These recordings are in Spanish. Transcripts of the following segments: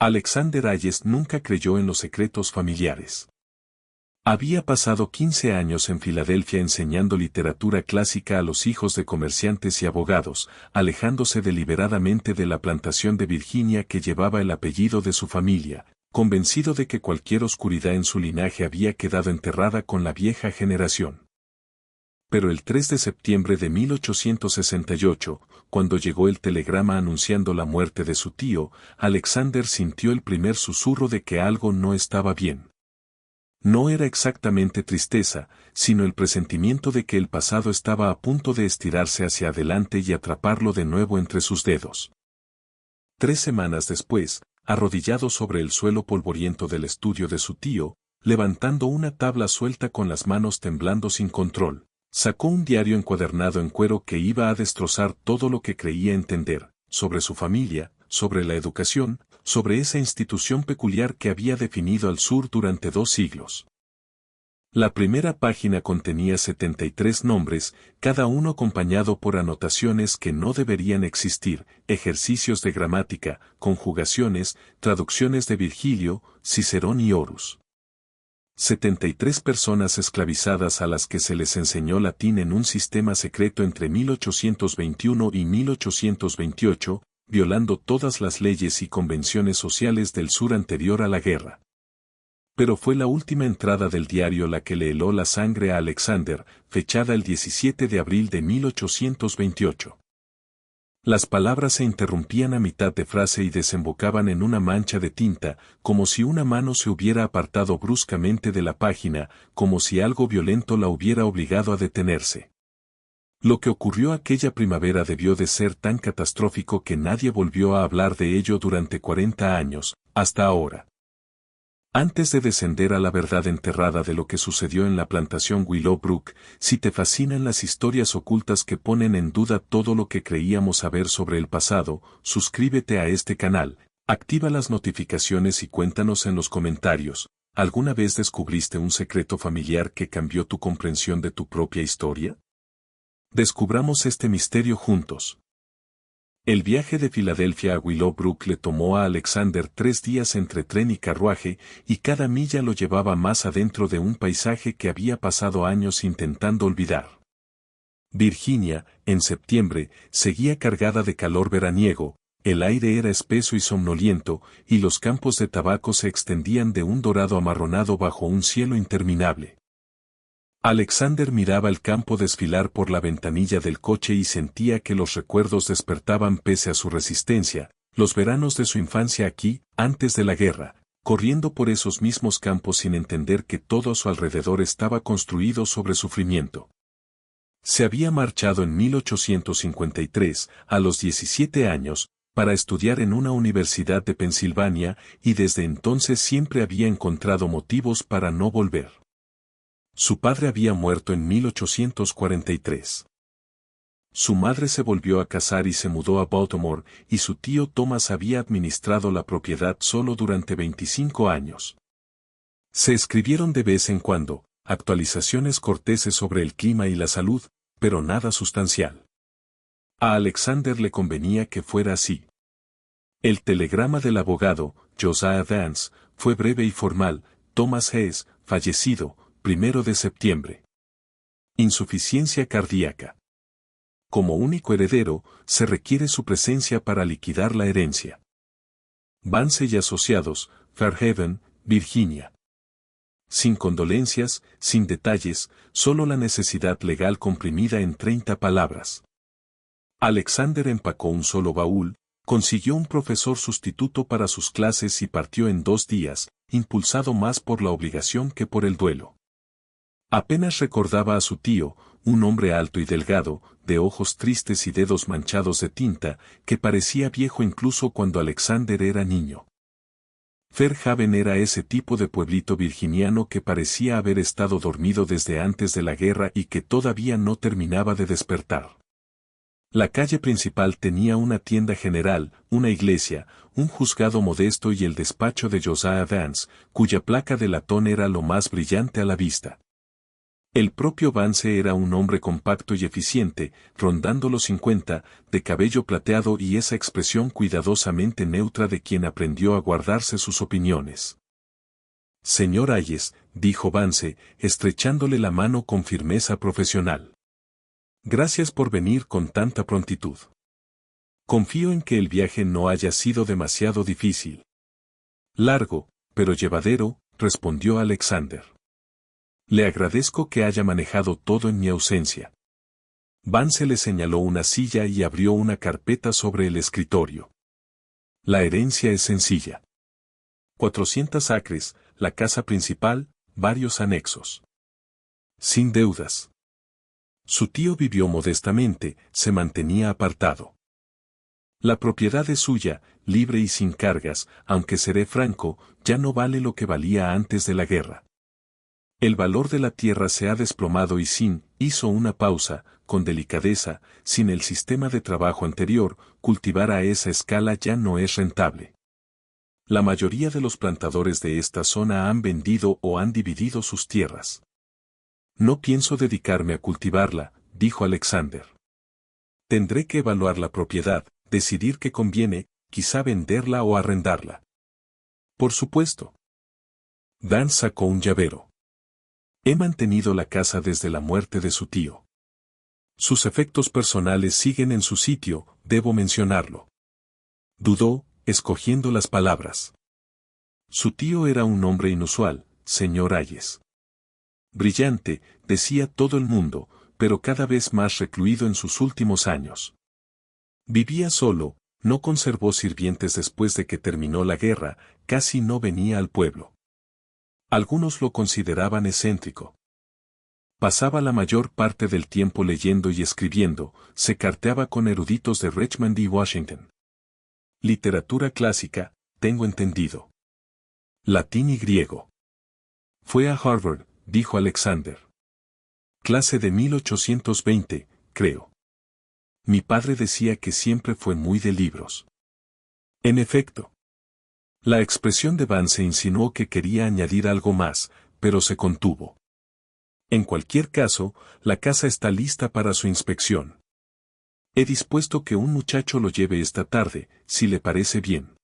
Alexander Hayes nunca creyó en los secretos familiares. Había pasado 15 años en Filadelfia enseñando literatura clásica a los hijos de comerciantes y abogados, alejándose deliberadamente de la plantación de Virginia que llevaba el apellido de su familia, convencido de que cualquier oscuridad en su linaje había quedado enterrada con la vieja generación. Pero el 3 de septiembre de 1868, cuando llegó el telegrama anunciando la muerte de su tío, Alexander sintió el primer susurro de que algo no estaba bien. No era exactamente tristeza, sino el presentimiento de que el pasado estaba a punto de estirarse hacia adelante y atraparlo de nuevo entre sus dedos. 3 semanas después, arrodillado sobre el suelo polvoriento del estudio de su tío, levantando una tabla suelta con las manos temblando sin control, sacó un diario encuadernado en cuero que iba a destrozar todo lo que creía entender, sobre su familia, sobre la educación, sobre esa institución peculiar que había definido al sur durante 2 siglos. La primera página contenía 73 nombres, cada uno acompañado por anotaciones que no deberían existir, ejercicios de gramática, conjugaciones, traducciones de Virgilio, Cicerón y Horus. 73 personas esclavizadas a las que se les enseñó latín en un sistema secreto entre 1821 y 1828, violando todas las leyes y convenciones sociales del sur anterior a la guerra. Pero fue la última entrada del diario la que le heló la sangre a Alexander, fechada el 17 de abril de 1828. Las palabras se interrumpían a mitad de frase y desembocaban en una mancha de tinta, como si una mano se hubiera apartado bruscamente de la página, como si algo violento la hubiera obligado a detenerse. Lo que ocurrió aquella primavera debió de ser tan catastrófico que nadie volvió a hablar de ello durante 40 años, hasta ahora. Antes de descender a la verdad enterrada de lo que sucedió en la plantación Willowbrook, si te fascinan las historias ocultas que ponen en duda todo lo que creíamos saber sobre el pasado, suscríbete a este canal, activa las notificaciones y cuéntanos en los comentarios, ¿alguna vez descubriste un secreto familiar que cambió tu comprensión de tu propia historia? Descubramos este misterio juntos. El viaje de Filadelfia a Willowbrook le tomó a Alexander 3 días entre tren y carruaje, y cada milla lo llevaba más adentro de un paisaje que había pasado años intentando olvidar. Virginia, en septiembre, seguía cargada de calor veraniego, el aire era espeso y somnoliento, y los campos de tabaco se extendían de un dorado amarronado bajo un cielo interminable. Alexander miraba el campo desfilar por la ventanilla del coche y sentía que los recuerdos despertaban pese a su resistencia, los veranos de su infancia aquí, antes de la guerra, corriendo por esos mismos campos sin entender que todo a su alrededor estaba construido sobre sufrimiento. Se había marchado en 1853, a los 17 años, para estudiar en una universidad de Pensilvania, y desde entonces siempre había encontrado motivos para no volver. Su padre había muerto en 1843. Su madre se volvió a casar y se mudó a Baltimore, y su tío Thomas había administrado la propiedad solo durante 25 años. Se escribieron de vez en cuando actualizaciones corteses sobre el clima y la salud, pero nada sustancial. A Alexander le convenía que fuera así. El telegrama del abogado, Josiah Vance, fue breve y formal: Thomas Hayes, fallecido, 1 de septiembre. Insuficiencia cardíaca. Como único heredero, se requiere su presencia para liquidar la herencia. Vance y Asociados, Fairhaven, Virginia. Sin condolencias, sin detalles, solo la necesidad legal comprimida en 30 palabras. Alexander empacó un solo baúl, consiguió un profesor sustituto para sus clases y partió en 2 días, impulsado más por la obligación que por el duelo. Apenas recordaba a su tío, un hombre alto y delgado, de ojos tristes y dedos manchados de tinta, que parecía viejo incluso cuando Alexander era niño. Fairhaven era ese tipo de pueblito virginiano que parecía haber estado dormido desde antes de la guerra y que todavía no terminaba de despertar. La calle principal tenía una tienda general, una iglesia, un juzgado modesto y el despacho de Josiah Vance, cuya placa de latón era lo más brillante a la vista. El propio Vance era un hombre compacto y eficiente, rondando los 50, de cabello plateado y esa expresión cuidadosamente neutra de quien aprendió a guardarse sus opiniones. Señor Hayes, dijo Vance, estrechándole la mano con firmeza profesional. Gracias por venir con tanta prontitud. Confío en que el viaje no haya sido demasiado difícil. Largo, pero llevadero, respondió Alexander. Le agradezco que haya manejado todo en mi ausencia. Vance le señaló una silla y abrió una carpeta sobre el escritorio. La herencia es sencilla. 400 acres, la casa principal, varios anexos. Sin deudas. Su tío vivió modestamente, se mantenía apartado. La propiedad es suya, libre y sin cargas, aunque seré franco, ya no vale lo que valía antes de la guerra. El valor de la tierra se ha desplomado y hizo una pausa, con delicadeza, sin el sistema de trabajo anterior, cultivar a esa escala ya no es rentable. La mayoría de los plantadores de esta zona han vendido o han dividido sus tierras. No pienso dedicarme a cultivarla, dijo Alexander. Tendré que evaluar la propiedad, decidir qué conviene, quizá venderla o arrendarla. Por supuesto. Dan sacó un llavero. He mantenido la casa desde la muerte de su tío. Sus efectos personales siguen en su sitio, debo mencionarlo. Dudó, escogiendo las palabras. Su tío era un hombre inusual, señor Hayes. Brillante, decía todo el mundo, pero cada vez más recluido en sus últimos años. Vivía solo, no conservó sirvientes después de que terminó la guerra, casi no venía al pueblo. Algunos lo consideraban excéntrico. Pasaba la mayor parte del tiempo leyendo y escribiendo, se carteaba con eruditos de Richmond y Washington. Literatura clásica, tengo entendido. Latín y griego. Fue a Harvard, dijo Alexander. Clase de 1820, creo. Mi padre decía que siempre fue muy de libros. En efecto. La expresión de Vance insinuó que quería añadir algo más, pero se contuvo. En cualquier caso, la casa está lista para su inspección. He dispuesto que un muchacho lo lleve esta tarde, si le parece bien.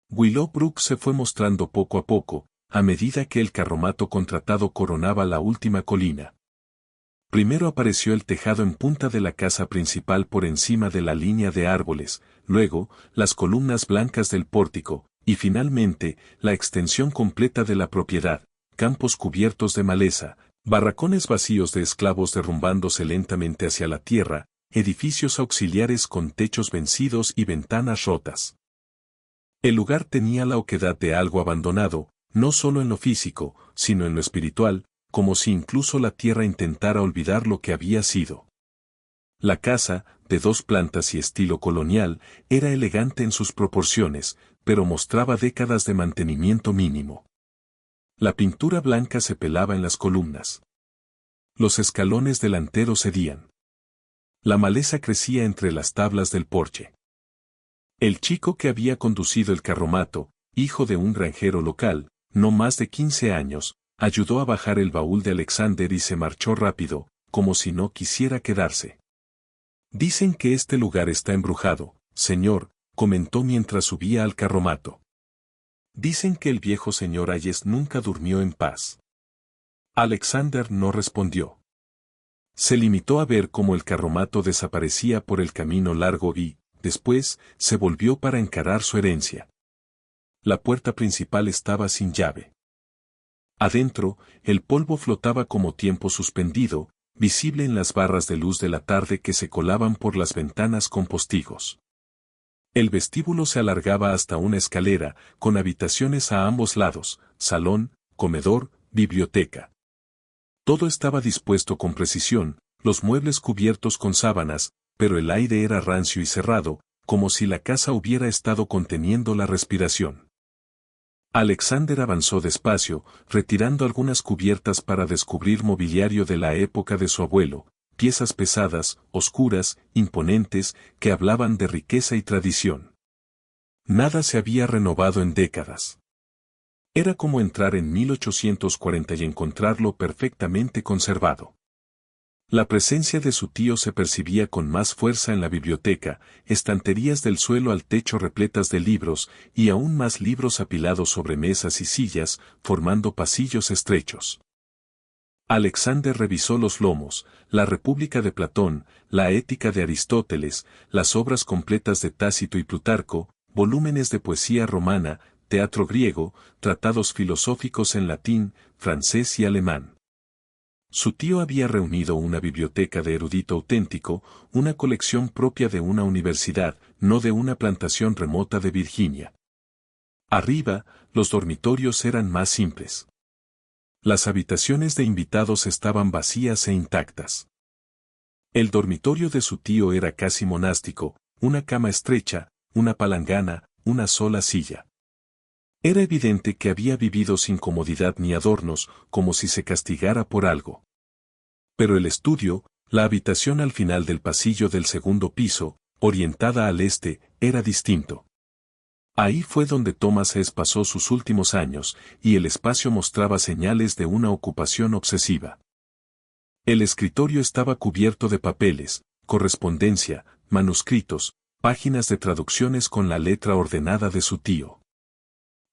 Willowbrook se fue mostrando poco a poco, a medida que el carromato contratado coronaba la última colina. Primero apareció el tejado en punta de la casa principal por encima de la línea de árboles, luego, las columnas blancas del pórtico, y finalmente, la extensión completa de la propiedad, campos cubiertos de maleza, barracones vacíos de esclavos derrumbándose lentamente hacia la tierra, edificios auxiliares con techos vencidos y ventanas rotas. El lugar tenía la oquedad de algo abandonado, no solo en lo físico, sino en lo espiritual, como si incluso la tierra intentara olvidar lo que había sido. La casa, de 2 plantas y estilo colonial, era elegante en sus proporciones, pero mostraba décadas de mantenimiento mínimo. La pintura blanca se pelaba en las columnas. Los escalones delanteros cedían. La maleza crecía entre las tablas del porche. El chico que había conducido el carromato, hijo de un granjero local, no más de 15 años, ayudó a bajar el baúl de Alexander y se marchó rápido, como si no quisiera quedarse. Dicen que este lugar está embrujado, señor, comentó mientras subía al carromato. Dicen que el viejo señor Hayes nunca durmió en paz. Alexander no respondió. Se limitó a ver cómo el carromato desaparecía por el camino largo y, después, se volvió para encarar su herencia. La puerta principal estaba sin llave. Adentro, el polvo flotaba como tiempo suspendido, visible en las barras de luz de la tarde que se colaban por las ventanas con postigos. El vestíbulo se alargaba hasta una escalera, con habitaciones a ambos lados, salón, comedor, biblioteca. Todo estaba dispuesto con precisión, los muebles cubiertos con sábanas, pero el aire era rancio y cerrado, como si la casa hubiera estado conteniendo la respiración. Alexander avanzó despacio, retirando algunas cubiertas para descubrir mobiliario de la época de su abuelo, piezas pesadas, oscuras, imponentes, que hablaban de riqueza y tradición. Nada se había renovado en décadas. Era como entrar en 1840 y encontrarlo perfectamente conservado. La presencia de su tío se percibía con más fuerza en la biblioteca, estanterías del suelo al techo repletas de libros, y aún más libros apilados sobre mesas y sillas, formando pasillos estrechos. Alexander revisó los lomos, la República de Platón, la Ética de Aristóteles, las obras completas de Tácito y Plutarco, volúmenes de poesía romana, teatro griego, tratados filosóficos en latín, francés y alemán. Su tío había reunido una biblioteca de erudito auténtico, una colección propia de una universidad, no de una plantación remota de Virginia. Arriba, los dormitorios eran más simples. Las habitaciones de invitados estaban vacías e intactas. El dormitorio de su tío era casi monástico, una cama estrecha, una palangana, una sola silla. Era evidente que había vivido sin comodidad ni adornos, como si se castigara por algo. Pero el estudio, la habitación al final del pasillo del segundo piso, orientada al este, era distinto. Ahí fue donde Thomas Hess pasó sus últimos años, y el espacio mostraba señales de una ocupación obsesiva. El escritorio estaba cubierto de papeles, correspondencia, manuscritos, páginas de traducciones con la letra ordenada de su tío.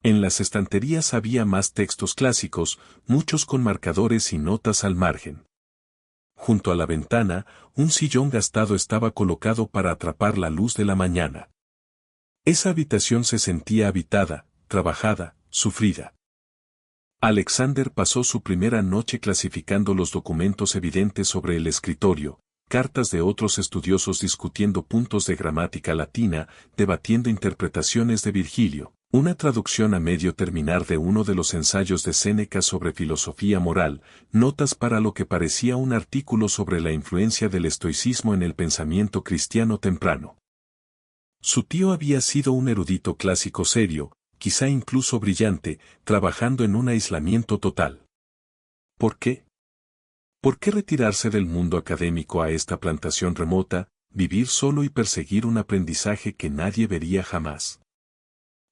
En las estanterías había más textos clásicos, muchos con marcadores y notas al margen. Junto a la ventana, un sillón gastado estaba colocado para atrapar la luz de la mañana. Esa habitación se sentía habitada, trabajada, sufrida. Alexander pasó su primera noche clasificando los documentos evidentes sobre el escritorio, cartas de otros estudiosos discutiendo puntos de gramática latina, debatiendo interpretaciones de Virgilio, una traducción a medio terminar de uno de los ensayos de Séneca sobre filosofía moral, notas para lo que parecía un artículo sobre la influencia del estoicismo en el pensamiento cristiano temprano. Su tío había sido un erudito clásico serio, quizá incluso brillante, trabajando en un aislamiento total. ¿Por qué? ¿Por qué retirarse del mundo académico a esta plantación remota, vivir solo y perseguir un aprendizaje que nadie vería jamás?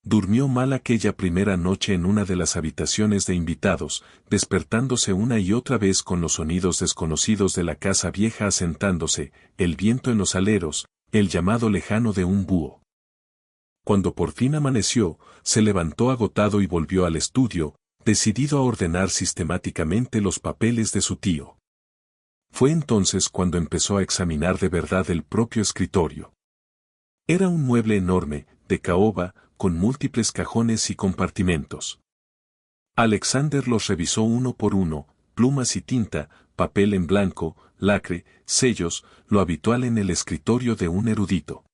Durmió mal aquella primera noche en una de las habitaciones de invitados, despertándose una y otra vez con los sonidos desconocidos de la casa vieja asentándose, el viento en los aleros, el llamado lejano de un búho. Cuando por fin amaneció, se levantó agotado y volvió al estudio, decidido a ordenar sistemáticamente los papeles de su tío. Fue entonces cuando empezó a examinar de verdad el propio escritorio. Era un mueble enorme, de caoba, con múltiples cajones y compartimentos. Alexander los revisó uno por uno, plumas y tinta, papel en blanco, lacre, sellos, lo habitual en el escritorio de un erudito.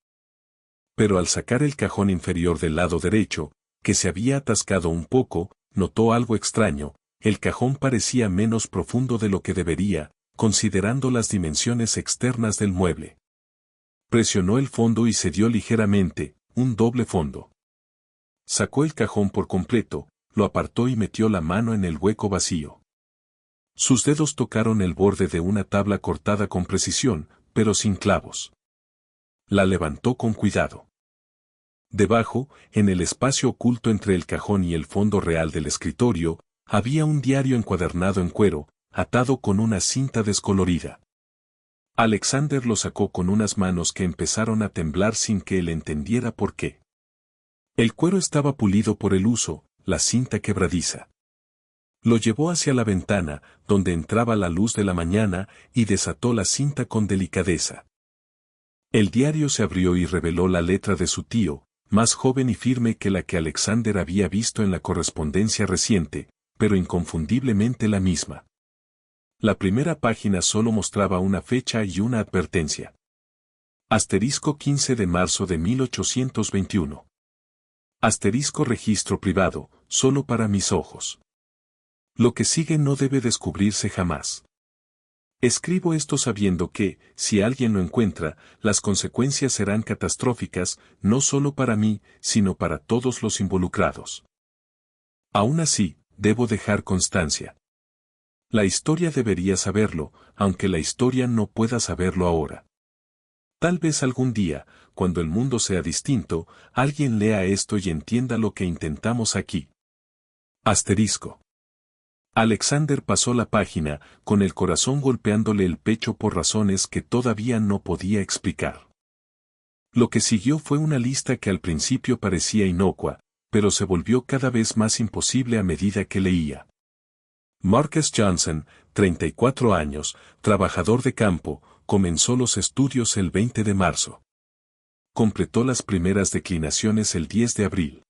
Pero al sacar el cajón inferior del lado derecho, que se había atascado un poco, notó algo extraño, el cajón parecía menos profundo de lo que debería, considerando las dimensiones externas del mueble. Presionó el fondo y cedió ligeramente, un doble fondo. Sacó el cajón por completo, lo apartó y metió la mano en el hueco vacío. Sus dedos tocaron el borde de una tabla cortada con precisión, pero sin clavos. La levantó con cuidado. Debajo, en el espacio oculto entre el cajón y el fondo real del escritorio, había un diario encuadernado en cuero, atado con una cinta descolorida. Alexander lo sacó con unas manos que empezaron a temblar sin que él entendiera por qué. El cuero estaba pulido por el uso, la cinta quebradiza. Lo llevó hacia la ventana, donde entraba la luz de la mañana, y desató la cinta con delicadeza. El diario se abrió y reveló la letra de su tío, más joven y firme que la que Alexander había visto en la correspondencia reciente, pero inconfundiblemente la misma. La primera página solo mostraba una fecha y una advertencia. Asterisco 15 de marzo de 1821. Asterisco registro privado, solo para mis ojos. Lo que sigue no debe descubrirse jamás. Escribo esto sabiendo que, si alguien lo encuentra, las consecuencias serán catastróficas, no solo para mí, sino para todos los involucrados. Aún así, debo dejar constancia. La historia debería saberlo, aunque la historia no pueda saberlo ahora. Tal vez algún día, cuando el mundo sea distinto, alguien lea esto y entienda lo que intentamos aquí. Asterisco. Alexander pasó la página, con el corazón golpeándole el pecho por razones que todavía no podía explicar. Lo que siguió fue una lista que al principio parecía inocua, pero se volvió cada vez más imposible a medida que leía. Marcus Johnson, 34 años, trabajador de campo, comenzó los estudios el 20 de marzo. Completó las primeras declinaciones el 10 de abril.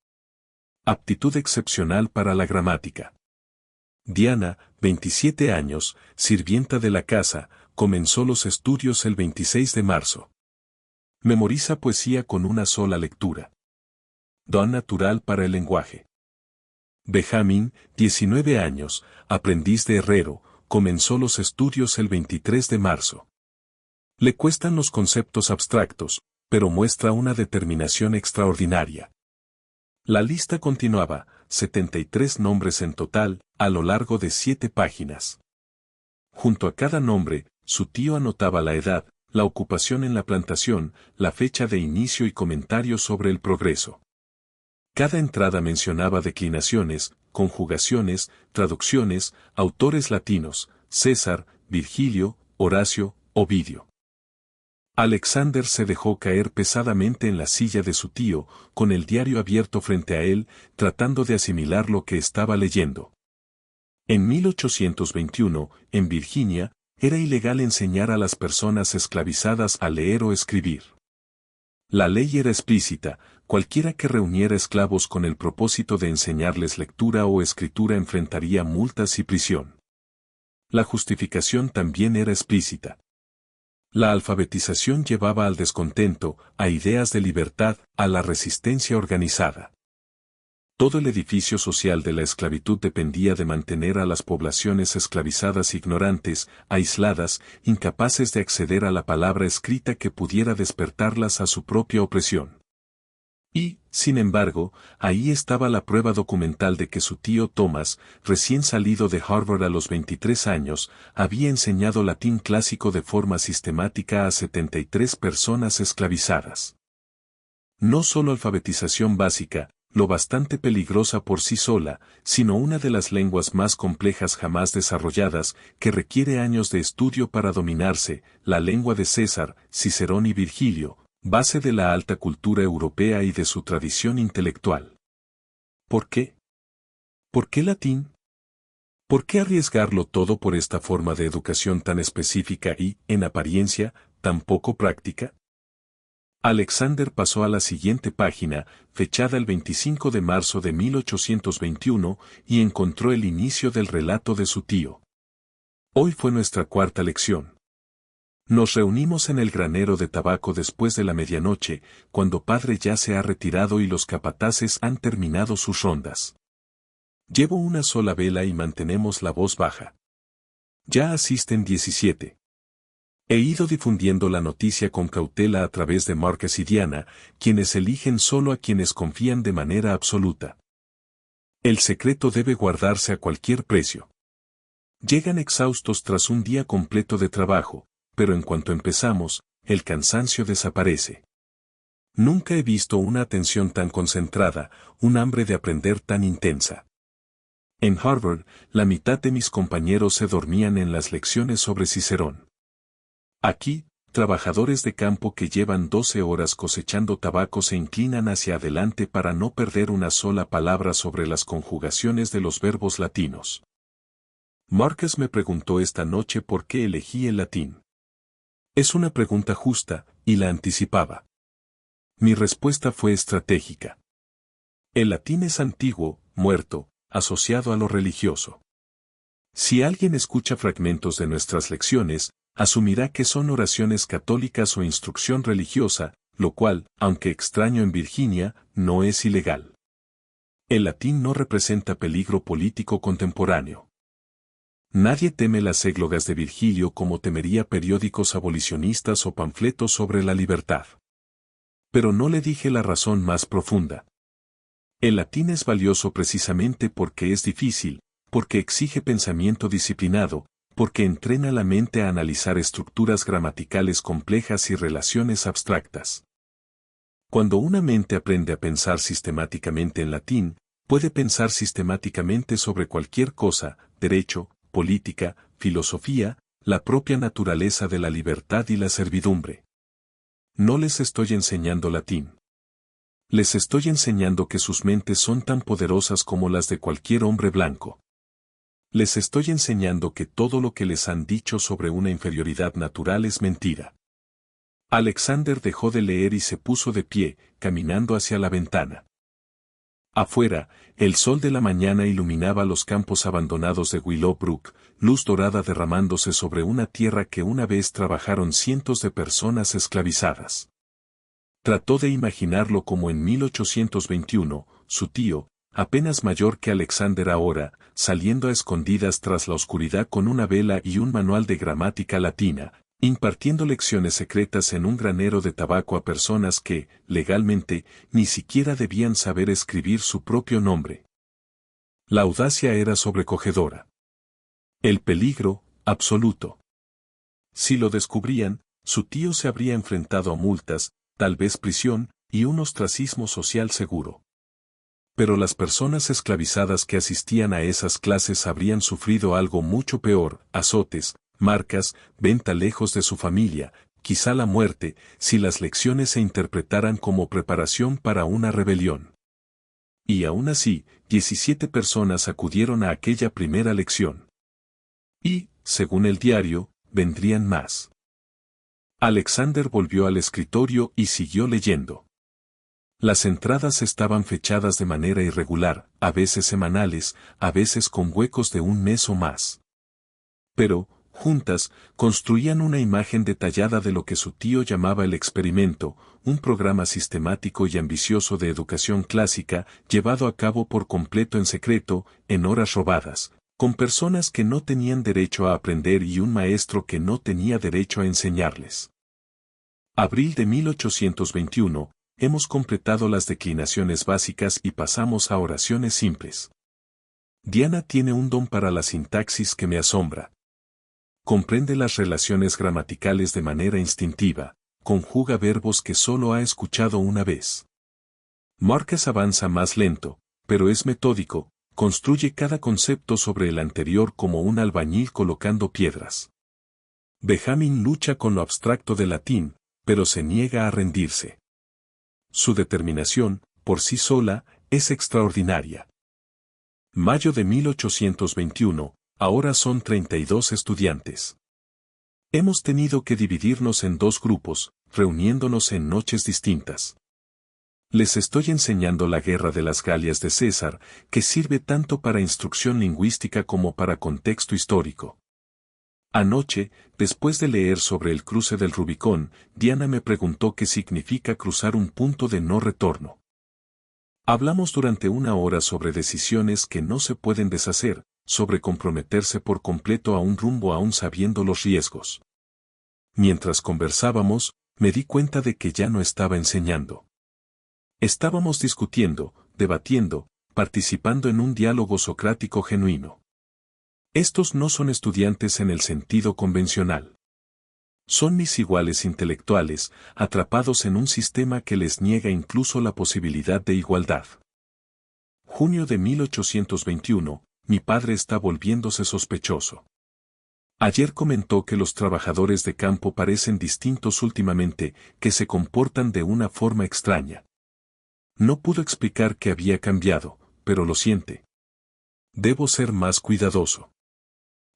Aptitud excepcional para la gramática. Diana, 27 años, sirvienta de la casa, comenzó los estudios el 26 de marzo. Memoriza poesía con una sola lectura. Don natural para el lenguaje. Benjamín, 19 años, aprendiz de herrero, comenzó los estudios el 23 de marzo. Le cuestan los conceptos abstractos, pero muestra una determinación extraordinaria. La lista continuaba, 73 nombres en total, a lo largo de 7 páginas. Junto a cada nombre, su tío anotaba la edad, la ocupación en la plantación, la fecha de inicio y comentarios sobre el progreso. Cada entrada mencionaba declinaciones, conjugaciones, traducciones, autores latinos, César, Virgilio, Horacio, Ovidio. Alexander se dejó caer pesadamente en la silla de su tío, con el diario abierto frente a él, tratando de asimilar lo que estaba leyendo. En 1821, en Virginia, era ilegal enseñar a las personas esclavizadas a leer o escribir. La ley era explícita, cualquiera que reuniera esclavos con el propósito de enseñarles lectura o escritura enfrentaría multas y prisión. La justificación también era explícita. La alfabetización llevaba al descontento, a ideas de libertad, a la resistencia organizada. Todo el edificio social de la esclavitud dependía de mantener a las poblaciones esclavizadas ignorantes, aisladas, incapaces de acceder a la palabra escrita que pudiera despertarlas a su propia opresión. Y, sin embargo, ahí estaba la prueba documental de que su tío Thomas, recién salido de Harvard a los 23 años, había enseñado latín clásico de forma sistemática a 73 personas esclavizadas. No solo alfabetización básica, lo bastante peligrosa por sí sola, sino una de las lenguas más complejas jamás desarrolladas, que requiere años de estudio para dominarse, la lengua de César, Cicerón y Virgilio, base de la alta cultura europea y de su tradición intelectual. ¿Por qué? ¿Por qué latín? ¿Por qué arriesgarlo todo por esta forma de educación tan específica y, en apariencia, tan poco práctica? Alexander pasó a la siguiente página, fechada el 25 de marzo de 1821, y encontró el inicio del relato de su tío. Hoy fue nuestra cuarta lección. Nos reunimos en el granero de tabaco después de la medianoche, cuando padre ya se ha retirado y los capataces han terminado sus rondas. Llevo una sola vela y mantenemos la voz baja. Ya asisten 17. He ido difundiendo la noticia con cautela a través de Marcus y Diana, quienes eligen solo a quienes confían de manera absoluta. El secreto debe guardarse a cualquier precio. Llegan exhaustos tras un día completo de trabajo, pero en cuanto empezamos, el cansancio desaparece. Nunca he visto una atención tan concentrada, un hambre de aprender tan intensa. En Harvard, la mitad de mis compañeros se dormían en las lecciones sobre Cicerón. Aquí, trabajadores de campo que llevan 12 horas cosechando tabaco se inclinan hacia adelante para no perder una sola palabra sobre las conjugaciones de los verbos latinos. Marcus me preguntó esta noche por qué elegí el latín. Es una pregunta justa, y la anticipaba. Mi respuesta fue estratégica. El latín es antiguo, muerto, asociado a lo religioso. Si alguien escucha fragmentos de nuestras lecciones, asumirá que son oraciones católicas o instrucción religiosa, lo cual, aunque extraño en Virginia, no es ilegal. El latín no representa peligro político contemporáneo. Nadie teme las églogas de Virgilio como temería periódicos abolicionistas o panfletos sobre la libertad. Pero no le dije la razón más profunda. El latín es valioso precisamente porque es difícil, porque exige pensamiento disciplinado, porque entrena la mente a analizar estructuras gramaticales complejas y relaciones abstractas. Cuando una mente aprende a pensar sistemáticamente en latín, Puede pensar sistemáticamente sobre cualquier cosa, derecho, política, filosofía, la propia naturaleza de la libertad y la servidumbre. No les estoy enseñando latín. Les estoy enseñando que sus mentes son tan poderosas como las de cualquier hombre blanco. Les estoy enseñando que todo lo que les han dicho sobre una inferioridad natural es mentira. Alexander dejó de leer y se puso de pie, caminando hacia la ventana. Afuera, el sol de la mañana iluminaba los campos abandonados de Willowbrook, luz dorada derramándose sobre una tierra que una vez trabajaron cientos de personas esclavizadas. Trató de imaginarlo como en 1821, su tío, apenas mayor que Alexander ahora, saliendo a escondidas tras la oscuridad con una vela y un manual de gramática latina, impartiendo lecciones secretas en un granero de tabaco a personas que, legalmente, ni siquiera debían saber escribir su propio nombre. La audacia era sobrecogedora. El peligro, absoluto. Si lo descubrían, su tío se habría enfrentado a multas, tal vez prisión, y un ostracismo social seguro. Pero las personas esclavizadas que asistían a esas clases habrían sufrido algo mucho peor, azotes, marcas, venta lejos de su familia, quizá la muerte, si las lecciones se interpretaran como preparación para una rebelión. Y aún así, 17 personas acudieron a aquella primera lección. Y, según el diario, vendrían más. Alexander volvió al escritorio y siguió leyendo. Las entradas estaban fechadas de manera irregular, a veces semanales, a veces con huecos de un mes o más. Pero, juntas, construían una imagen detallada de lo que su tío llamaba el experimento, un programa sistemático y ambicioso de educación clásica, llevado a cabo por completo en secreto, en horas robadas, con personas que no tenían derecho a aprender y un maestro que no tenía derecho a enseñarles. Abril de 1821, hemos completado las declinaciones básicas y pasamos a oraciones simples. Diana tiene un don para la sintaxis que me asombra. Comprende las relaciones gramaticales de manera instintiva, conjuga verbos que solo ha escuchado una vez. Marcus avanza más lento, pero es metódico, construye cada concepto sobre el anterior como un albañil colocando piedras. Benjamin lucha con lo abstracto del latín, pero se niega a rendirse. Su determinación, por sí sola, es extraordinaria. Mayo de 1821, ahora son 32 estudiantes. Hemos tenido que dividirnos en dos grupos, reuniéndonos en noches distintas. Les estoy enseñando la Guerra de las Galias de César, que sirve tanto para instrucción lingüística como para contexto histórico. Anoche, después de leer sobre el cruce del Rubicón, Diana me preguntó qué significa cruzar un punto de no retorno. Hablamos durante una hora sobre decisiones que no se pueden deshacer, sobre comprometerse por completo a un rumbo aún sabiendo los riesgos. Mientras conversábamos, me di cuenta de que ya no estaba enseñando. Estábamos discutiendo, debatiendo, participando en un diálogo socrático genuino. Estos no son estudiantes en el sentido convencional. Son mis iguales intelectuales, atrapados en un sistema que les niega incluso la posibilidad de igualdad. Junio de 1821, mi padre está volviéndose sospechoso. Ayer comentó que los trabajadores de campo parecen distintos últimamente, que se comportan de una forma extraña. No pudo explicar qué había cambiado, pero lo siente. Debo ser más cuidadoso.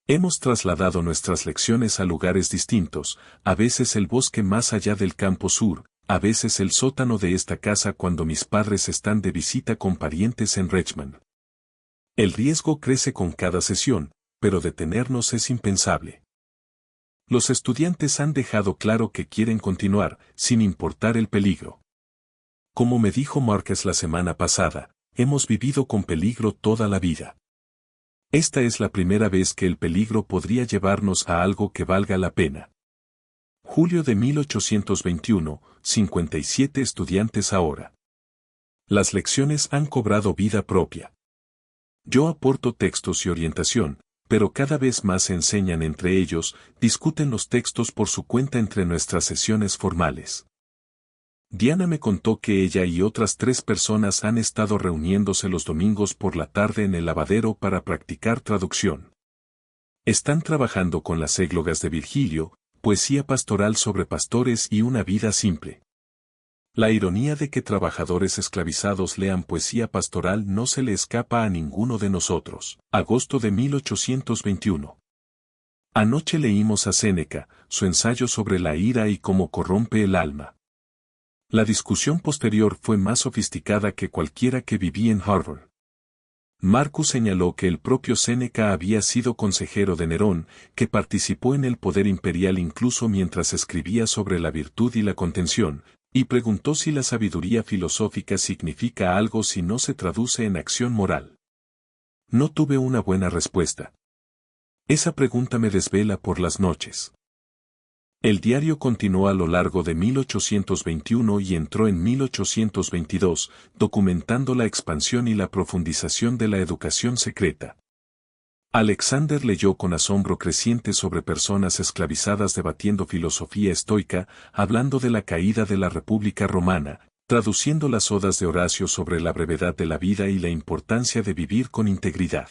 Hemos trasladado nuestras lecciones a lugares distintos, a veces el bosque más allá del campo sur, a veces el sótano de esta casa cuando mis padres están de visita con parientes en Richmond. El riesgo crece con cada sesión, pero detenernos es impensable. Los estudiantes han dejado claro que quieren continuar, sin importar el peligro. Como me dijo Marcus la semana pasada, hemos vivido con peligro toda la vida. Esta es la primera vez que el peligro podría llevarnos a algo que valga la pena. Julio de 1821, 57 estudiantes ahora. Las lecciones han cobrado vida propia. Yo aporto textos y orientación, pero cada vez más se enseñan entre ellos, discuten los textos por su cuenta entre nuestras sesiones formales. Diana me contó que ella y otras 3 personas han estado reuniéndose los domingos por la tarde en el lavadero para practicar traducción. Están trabajando con las églogas de Virgilio, poesía pastoral sobre pastores y una vida simple. La ironía de que trabajadores esclavizados lean poesía pastoral no se le escapa a ninguno de nosotros. Agosto de 1821. Anoche leímos a Séneca, su ensayo sobre la ira y cómo corrompe el alma. La discusión posterior fue más sofisticada que cualquiera que viví en Harvard. Marcus señaló que el propio Séneca había sido consejero de Nerón, que participó en el poder imperial incluso mientras escribía sobre la virtud y la contención, y preguntó si la sabiduría filosófica significa algo si no se traduce en acción moral. No tuve una buena respuesta. Esa pregunta me desvela por las noches. El diario continuó a lo largo de 1821 y entró en 1822, documentando la expansión y la profundización de la educación secreta. Alexander leyó con asombro creciente sobre personas esclavizadas debatiendo filosofía estoica, hablando de la caída de la República Romana, traduciendo las odas de Horacio sobre la brevedad de la vida y la importancia de vivir con integridad.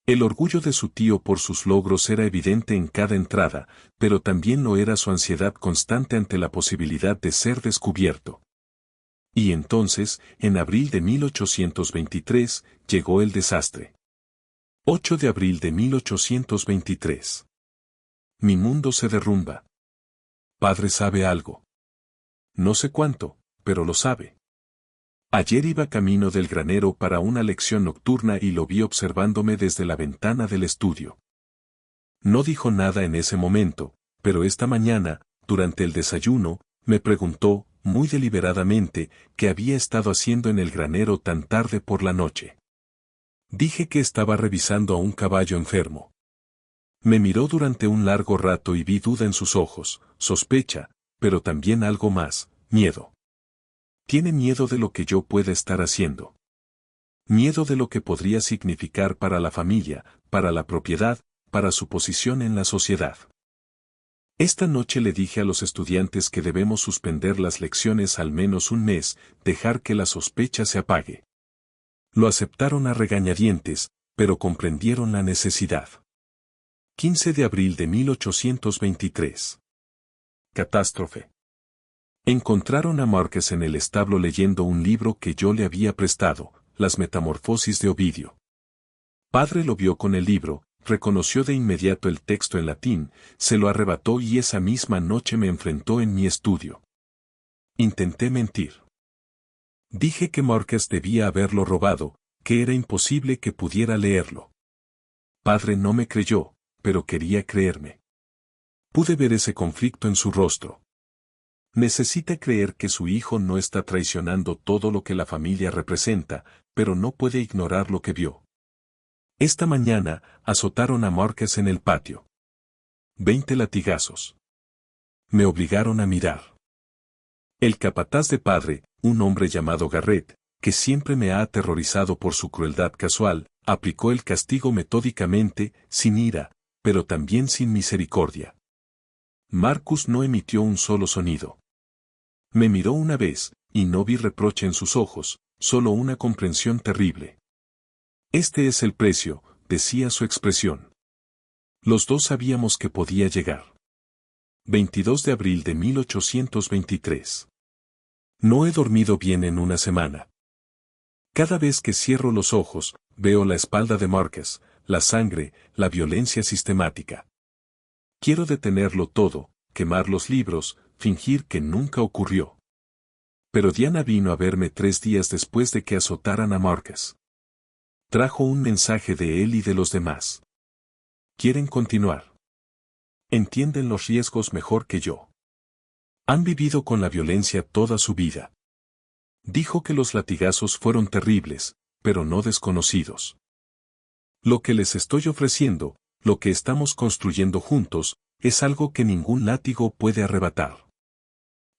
El orgullo de su tío por sus logros era evidente en cada entrada, pero también lo era su ansiedad constante ante la posibilidad de ser descubierto. Y entonces, en abril de 1823, llegó el desastre. 8 de abril de 1823. Mi mundo se derrumba. Padre sabe algo. No sé cuánto, pero lo sabe. Ayer iba camino del granero para una lección nocturna y lo vi observándome desde la ventana del estudio. No dijo nada en ese momento, pero esta mañana, durante el desayuno, me preguntó, muy deliberadamente, qué había estado haciendo en el granero tan tarde por la noche. Dije que estaba revisando a un caballo enfermo. Me miró durante un largo rato y vi duda en sus ojos, sospecha, pero también algo más, miedo. Tiene miedo de lo que yo pueda estar haciendo. Miedo de lo que podría significar para la familia, para la propiedad, para su posición en la sociedad. Esta noche le dije a los estudiantes que debemos suspender las lecciones al menos un mes, dejar que la sospecha se apague. Lo aceptaron a regañadientes, pero comprendieron la necesidad. 15 de abril de 1823. Catástrofe. Encontraron a Márquez en el establo leyendo un libro que yo le había prestado, Las Metamorfosis de Ovidio. Padre lo vio con el libro, reconoció de inmediato el texto en latín, se lo arrebató y esa misma noche me enfrentó en mi estudio. Intenté mentir. Dije que Márquez debía haberlo robado, que era imposible que pudiera leerlo. Padre no me creyó, pero quería creerme. Pude ver ese conflicto en su rostro. Necesita creer que su hijo no está traicionando todo lo que la familia representa, pero no puede ignorar lo que vio. Esta mañana, azotaron a Márquez en el patio. 20 latigazos. Me obligaron a mirar. El capataz de padre, un hombre llamado Garrett, que siempre me ha aterrorizado por su crueldad casual, aplicó el castigo metódicamente, sin ira, pero también sin misericordia. Marcus no emitió un solo sonido. Me miró una vez, y no vi reproche en sus ojos, solo una comprensión terrible. Este es el precio, decía su expresión. Los dos sabíamos que podía llegar. 22 de abril de 1823. No he dormido bien en una semana. Cada vez que cierro los ojos, veo la espalda de Márquez, la sangre, la violencia sistemática. Quiero detenerlo todo, quemar los libros, fingir que nunca ocurrió. Pero Diana vino a verme 3 días después de que azotaran a Márquez. Trajo un mensaje de él y de los demás. Quieren continuar. Entienden los riesgos mejor que yo. Han vivido con la violencia toda su vida. Dijo que los latigazos fueron terribles, pero no desconocidos. Lo que les estoy ofreciendo, lo que estamos construyendo juntos, es algo que ningún látigo puede arrebatar.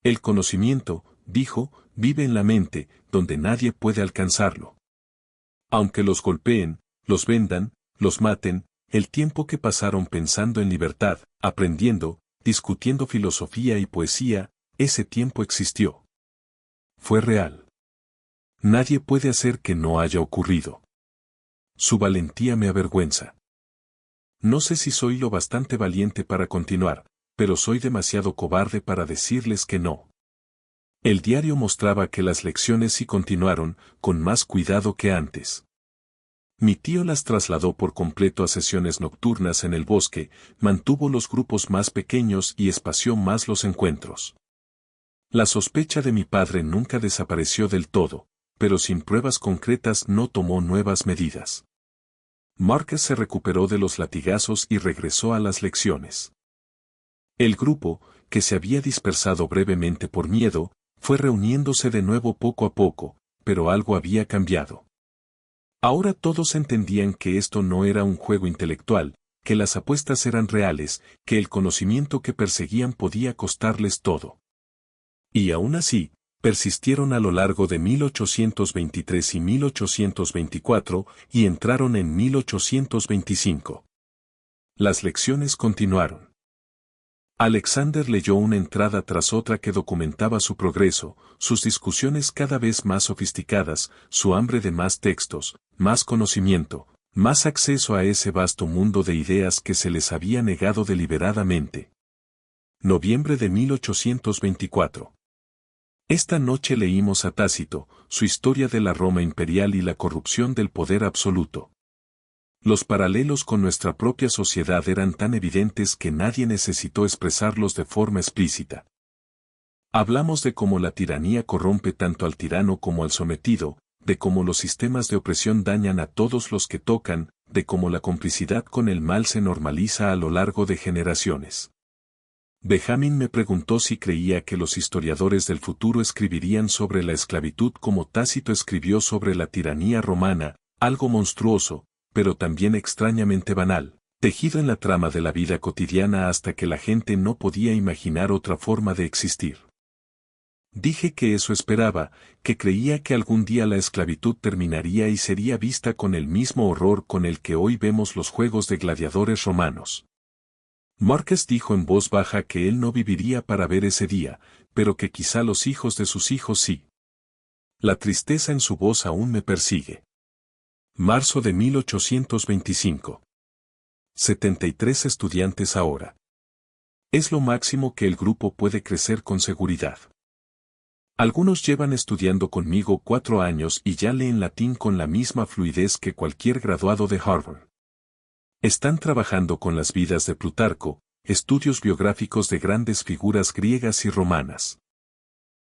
El conocimiento, dijo, vive en la mente, donde nadie puede alcanzarlo. Aunque los golpeen, los vendan, los maten, el tiempo que pasaron pensando en libertad, aprendiendo, discutiendo filosofía y poesía, ese tiempo existió. Fue real. Nadie puede hacer que no haya ocurrido. Su valentía me avergüenza. No sé si soy lo bastante valiente para continuar, pero soy demasiado cobarde para decirles que no. El diario mostraba que las lecciones sí continuaron, con más cuidado que antes. Mi tío las trasladó por completo a sesiones nocturnas en el bosque, mantuvo los grupos más pequeños y espació más los encuentros. La sospecha de mi padre nunca desapareció del todo, pero sin pruebas concretas no tomó nuevas medidas. Márquez se recuperó de los latigazos y regresó a las lecciones. El grupo, que se había dispersado brevemente por miedo, fue reuniéndose de nuevo poco a poco, pero algo había cambiado. Ahora todos entendían que esto no era un juego intelectual, que las apuestas eran reales, que el conocimiento que perseguían podía costarles todo. Y aún así, persistieron a lo largo de 1823 y 1824 y entraron en 1825. Las lecciones continuaron. Alexander leyó una entrada tras otra que documentaba su progreso, sus discusiones cada vez más sofisticadas, su hambre de más textos, más conocimiento, más acceso a ese vasto mundo de ideas que se les había negado deliberadamente. Noviembre de 1824. Esta noche leímos a Tácito, su historia de la Roma imperial y la corrupción del poder absoluto. Los paralelos con nuestra propia sociedad eran tan evidentes que nadie necesitó expresarlos de forma explícita. Hablamos de cómo la tiranía corrompe tanto al tirano como al sometido, de cómo los sistemas de opresión dañan a todos los que tocan, de cómo la complicidad con el mal se normaliza a lo largo de generaciones. Benjamin me preguntó si creía que los historiadores del futuro escribirían sobre la esclavitud como Tácito escribió sobre la tiranía romana, algo monstruoso, pero también extrañamente banal, tejido en la trama de la vida cotidiana hasta que la gente no podía imaginar otra forma de existir. Dije que eso esperaba, que creía que algún día la esclavitud terminaría y sería vista con el mismo horror con el que hoy vemos los juegos de gladiadores romanos. Márquez dijo en voz baja que él no viviría para ver ese día, pero que quizá los hijos de sus hijos sí. La tristeza en su voz aún me persigue. Marzo de 1825. 73 estudiantes ahora. Es lo máximo que el grupo puede crecer con seguridad. Algunos llevan estudiando conmigo 4 años y ya leen latín con la misma fluidez que cualquier graduado de Harvard. Están trabajando con las vidas de Plutarco, estudios biográficos de grandes figuras griegas y romanas.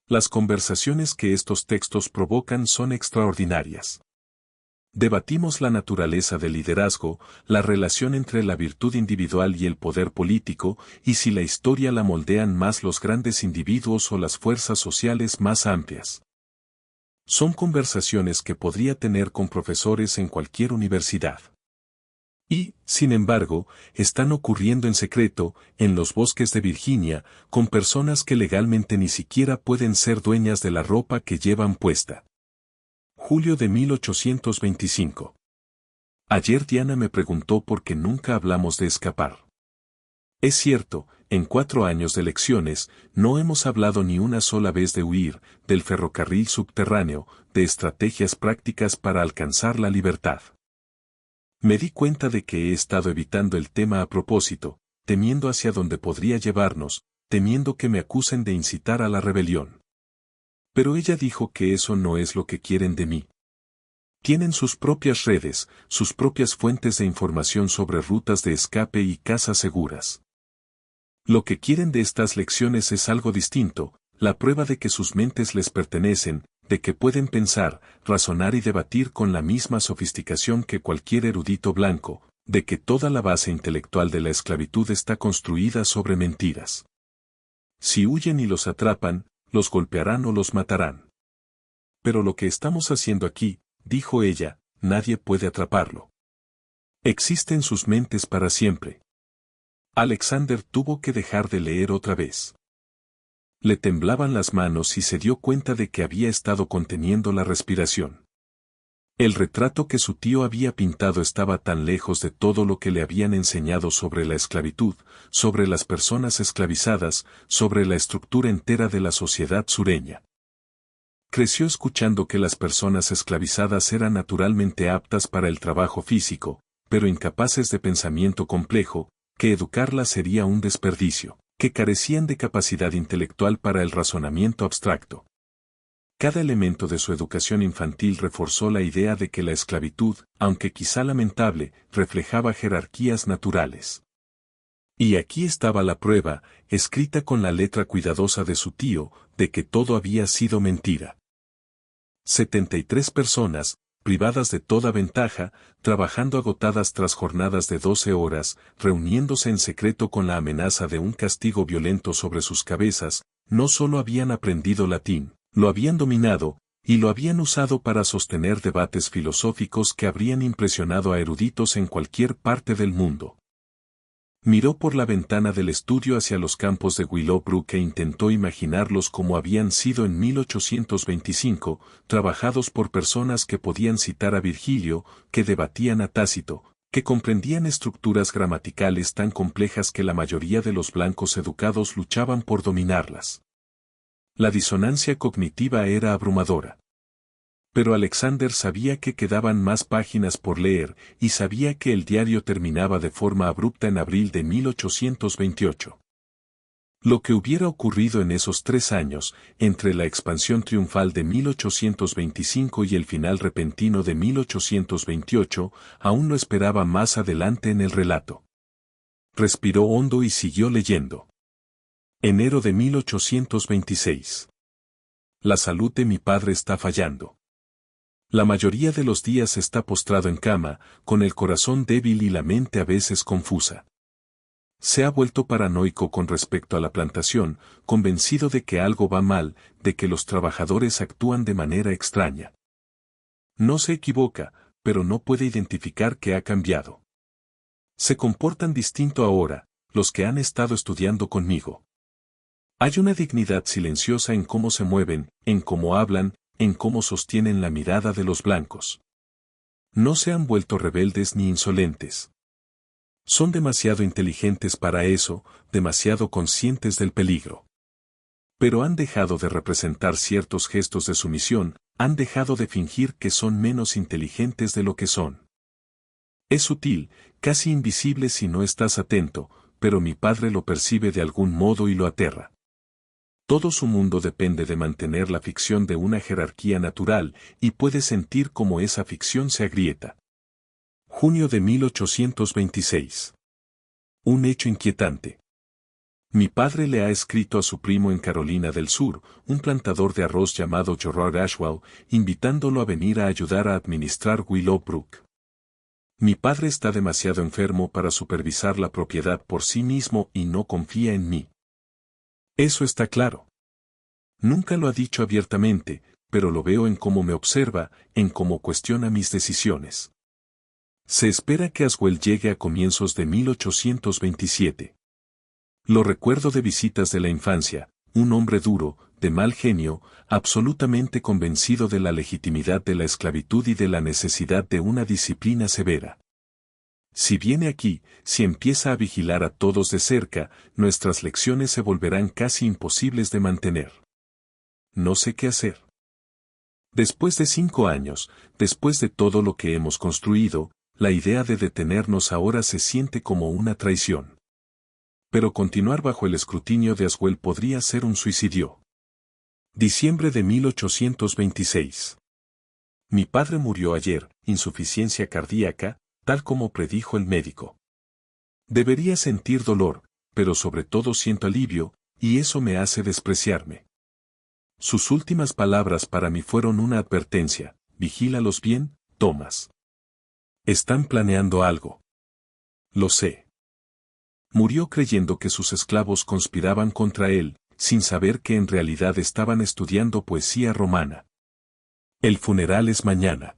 Las conversaciones que estos textos provocan son extraordinarias. Debatimos la naturaleza del liderazgo, la relación entre la virtud individual y el poder político, y si la historia la moldean más los grandes individuos o las fuerzas sociales más amplias. Son conversaciones que podría tener con profesores en cualquier universidad. Y, sin embargo, están ocurriendo en secreto, en los bosques de Virginia, con personas que legalmente ni siquiera pueden ser dueñas de la ropa que llevan puesta. Julio de 1825. Ayer Diana me preguntó por qué nunca hablamos de escapar. Es cierto, en 4 años de lecciones, no hemos hablado ni una sola vez de huir, del ferrocarril subterráneo, de estrategias prácticas para alcanzar la libertad. Me di cuenta de que he estado evitando el tema a propósito, temiendo hacia dónde podría llevarnos, temiendo que me acusen de incitar a la rebelión. Pero ella dijo que eso no es lo que quieren de mí. Tienen sus propias redes, sus propias fuentes de información sobre rutas de escape y casas seguras. Lo que quieren de estas lecciones es algo distinto, la prueba de que sus mentes les pertenecen, de que pueden pensar, razonar y debatir con la misma sofisticación que cualquier erudito blanco, de que toda la base intelectual de la esclavitud está construida sobre mentiras. Si huyen y los atrapan, los golpearán o los matarán. Pero lo que estamos haciendo aquí, dijo ella, nadie puede atraparlo. Existe en sus mentes para siempre. Alexander tuvo que dejar de leer otra vez. Le temblaban las manos y se dio cuenta de que había estado conteniendo la respiración. El retrato que su tío había pintado estaba tan lejos de todo lo que le habían enseñado sobre la esclavitud, sobre las personas esclavizadas, sobre la estructura entera de la sociedad sureña. Creció escuchando que las personas esclavizadas eran naturalmente aptas para el trabajo físico, pero incapaces de pensamiento complejo, que educarlas sería un desperdicio, que carecían de capacidad intelectual para el razonamiento abstracto. Cada elemento de su educación infantil reforzó la idea de que la esclavitud, aunque quizá lamentable, reflejaba jerarquías naturales. Y aquí estaba la prueba, escrita con la letra cuidadosa de su tío, de que todo había sido mentira. 73 personas, privadas de toda ventaja, trabajando agotadas tras jornadas de 12 horas, reuniéndose en secreto con la amenaza de un castigo violento sobre sus cabezas, no solo habían aprendido latín, lo habían dominado, y lo habían usado para sostener debates filosóficos que habrían impresionado a eruditos en cualquier parte del mundo. Miró por la ventana del estudio hacia los campos de Willowbrook e intentó imaginarlos como habían sido en 1825, trabajados por personas que podían citar a Virgilio, que debatían a Tácito, que comprendían estructuras gramaticales tan complejas que la mayoría de los blancos educados luchaban por dominarlas. La disonancia cognitiva era abrumadora. Pero Alexander sabía que quedaban más páginas por leer, y sabía que el diario terminaba de forma abrupta en abril de 1828. Lo que hubiera ocurrido en esos 3 años, entre la expansión triunfal de 1825 y el final repentino de 1828, aún lo esperaba más adelante en el relato. Respiró hondo y siguió leyendo. Enero de 1826. La salud de mi padre está fallando. La mayoría de los días está postrado en cama, con el corazón débil y la mente a veces confusa. Se ha vuelto paranoico con respecto a la plantación, convencido de que algo va mal, de que los trabajadores actúan de manera extraña. No se equivoca, pero no puede identificar que ha cambiado. Se comportan distinto ahora, los que han estado estudiando conmigo. Hay una dignidad silenciosa en cómo se mueven, en cómo hablan, en cómo sostienen la mirada de los blancos. No se han vuelto rebeldes ni insolentes. Son demasiado inteligentes para eso, demasiado conscientes del peligro. Pero han dejado de representar ciertos gestos de sumisión, han dejado de fingir que son menos inteligentes de lo que son. Es sutil, casi invisible si no estás atento, pero mi padre lo percibe de algún modo y lo aterra. Todo su mundo depende de mantener la ficción de una jerarquía natural, y puede sentir cómo esa ficción se agrieta. Junio de 1826. Un hecho inquietante. Mi padre le ha escrito a su primo en Carolina del Sur, un plantador de arroz llamado Gerard Ashwell, invitándolo a venir a ayudar a administrar Willowbrook. Mi padre está demasiado enfermo para supervisar la propiedad por sí mismo y no confía en mí. Eso está claro. Nunca lo ha dicho abiertamente, pero lo veo en cómo me observa, en cómo cuestiona mis decisiones. Se espera que Aswell llegue a comienzos de 1827. Lo recuerdo de visitas de la infancia, un hombre duro, de mal genio, absolutamente convencido de la legitimidad de la esclavitud y de la necesidad de una disciplina severa. Si viene aquí, si empieza a vigilar a todos de cerca, nuestras lecciones se volverán casi imposibles de mantener. No sé qué hacer. Después de 5 años, después de todo lo que hemos construido, la idea de detenernos ahora se siente como una traición. Pero continuar bajo el escrutinio de Aswell podría ser un suicidio. Diciembre de 1826. Mi padre murió ayer, insuficiencia cardíaca, tal como predijo el médico. Debería sentir dolor, pero sobre todo siento alivio, y eso me hace despreciarme. Sus últimas palabras para mí fueron una advertencia: vigílalos bien, Thomas. Están planeando algo. Lo sé. Murió creyendo que sus esclavos conspiraban contra él, sin saber que en realidad estaban estudiando poesía romana. El funeral es mañana.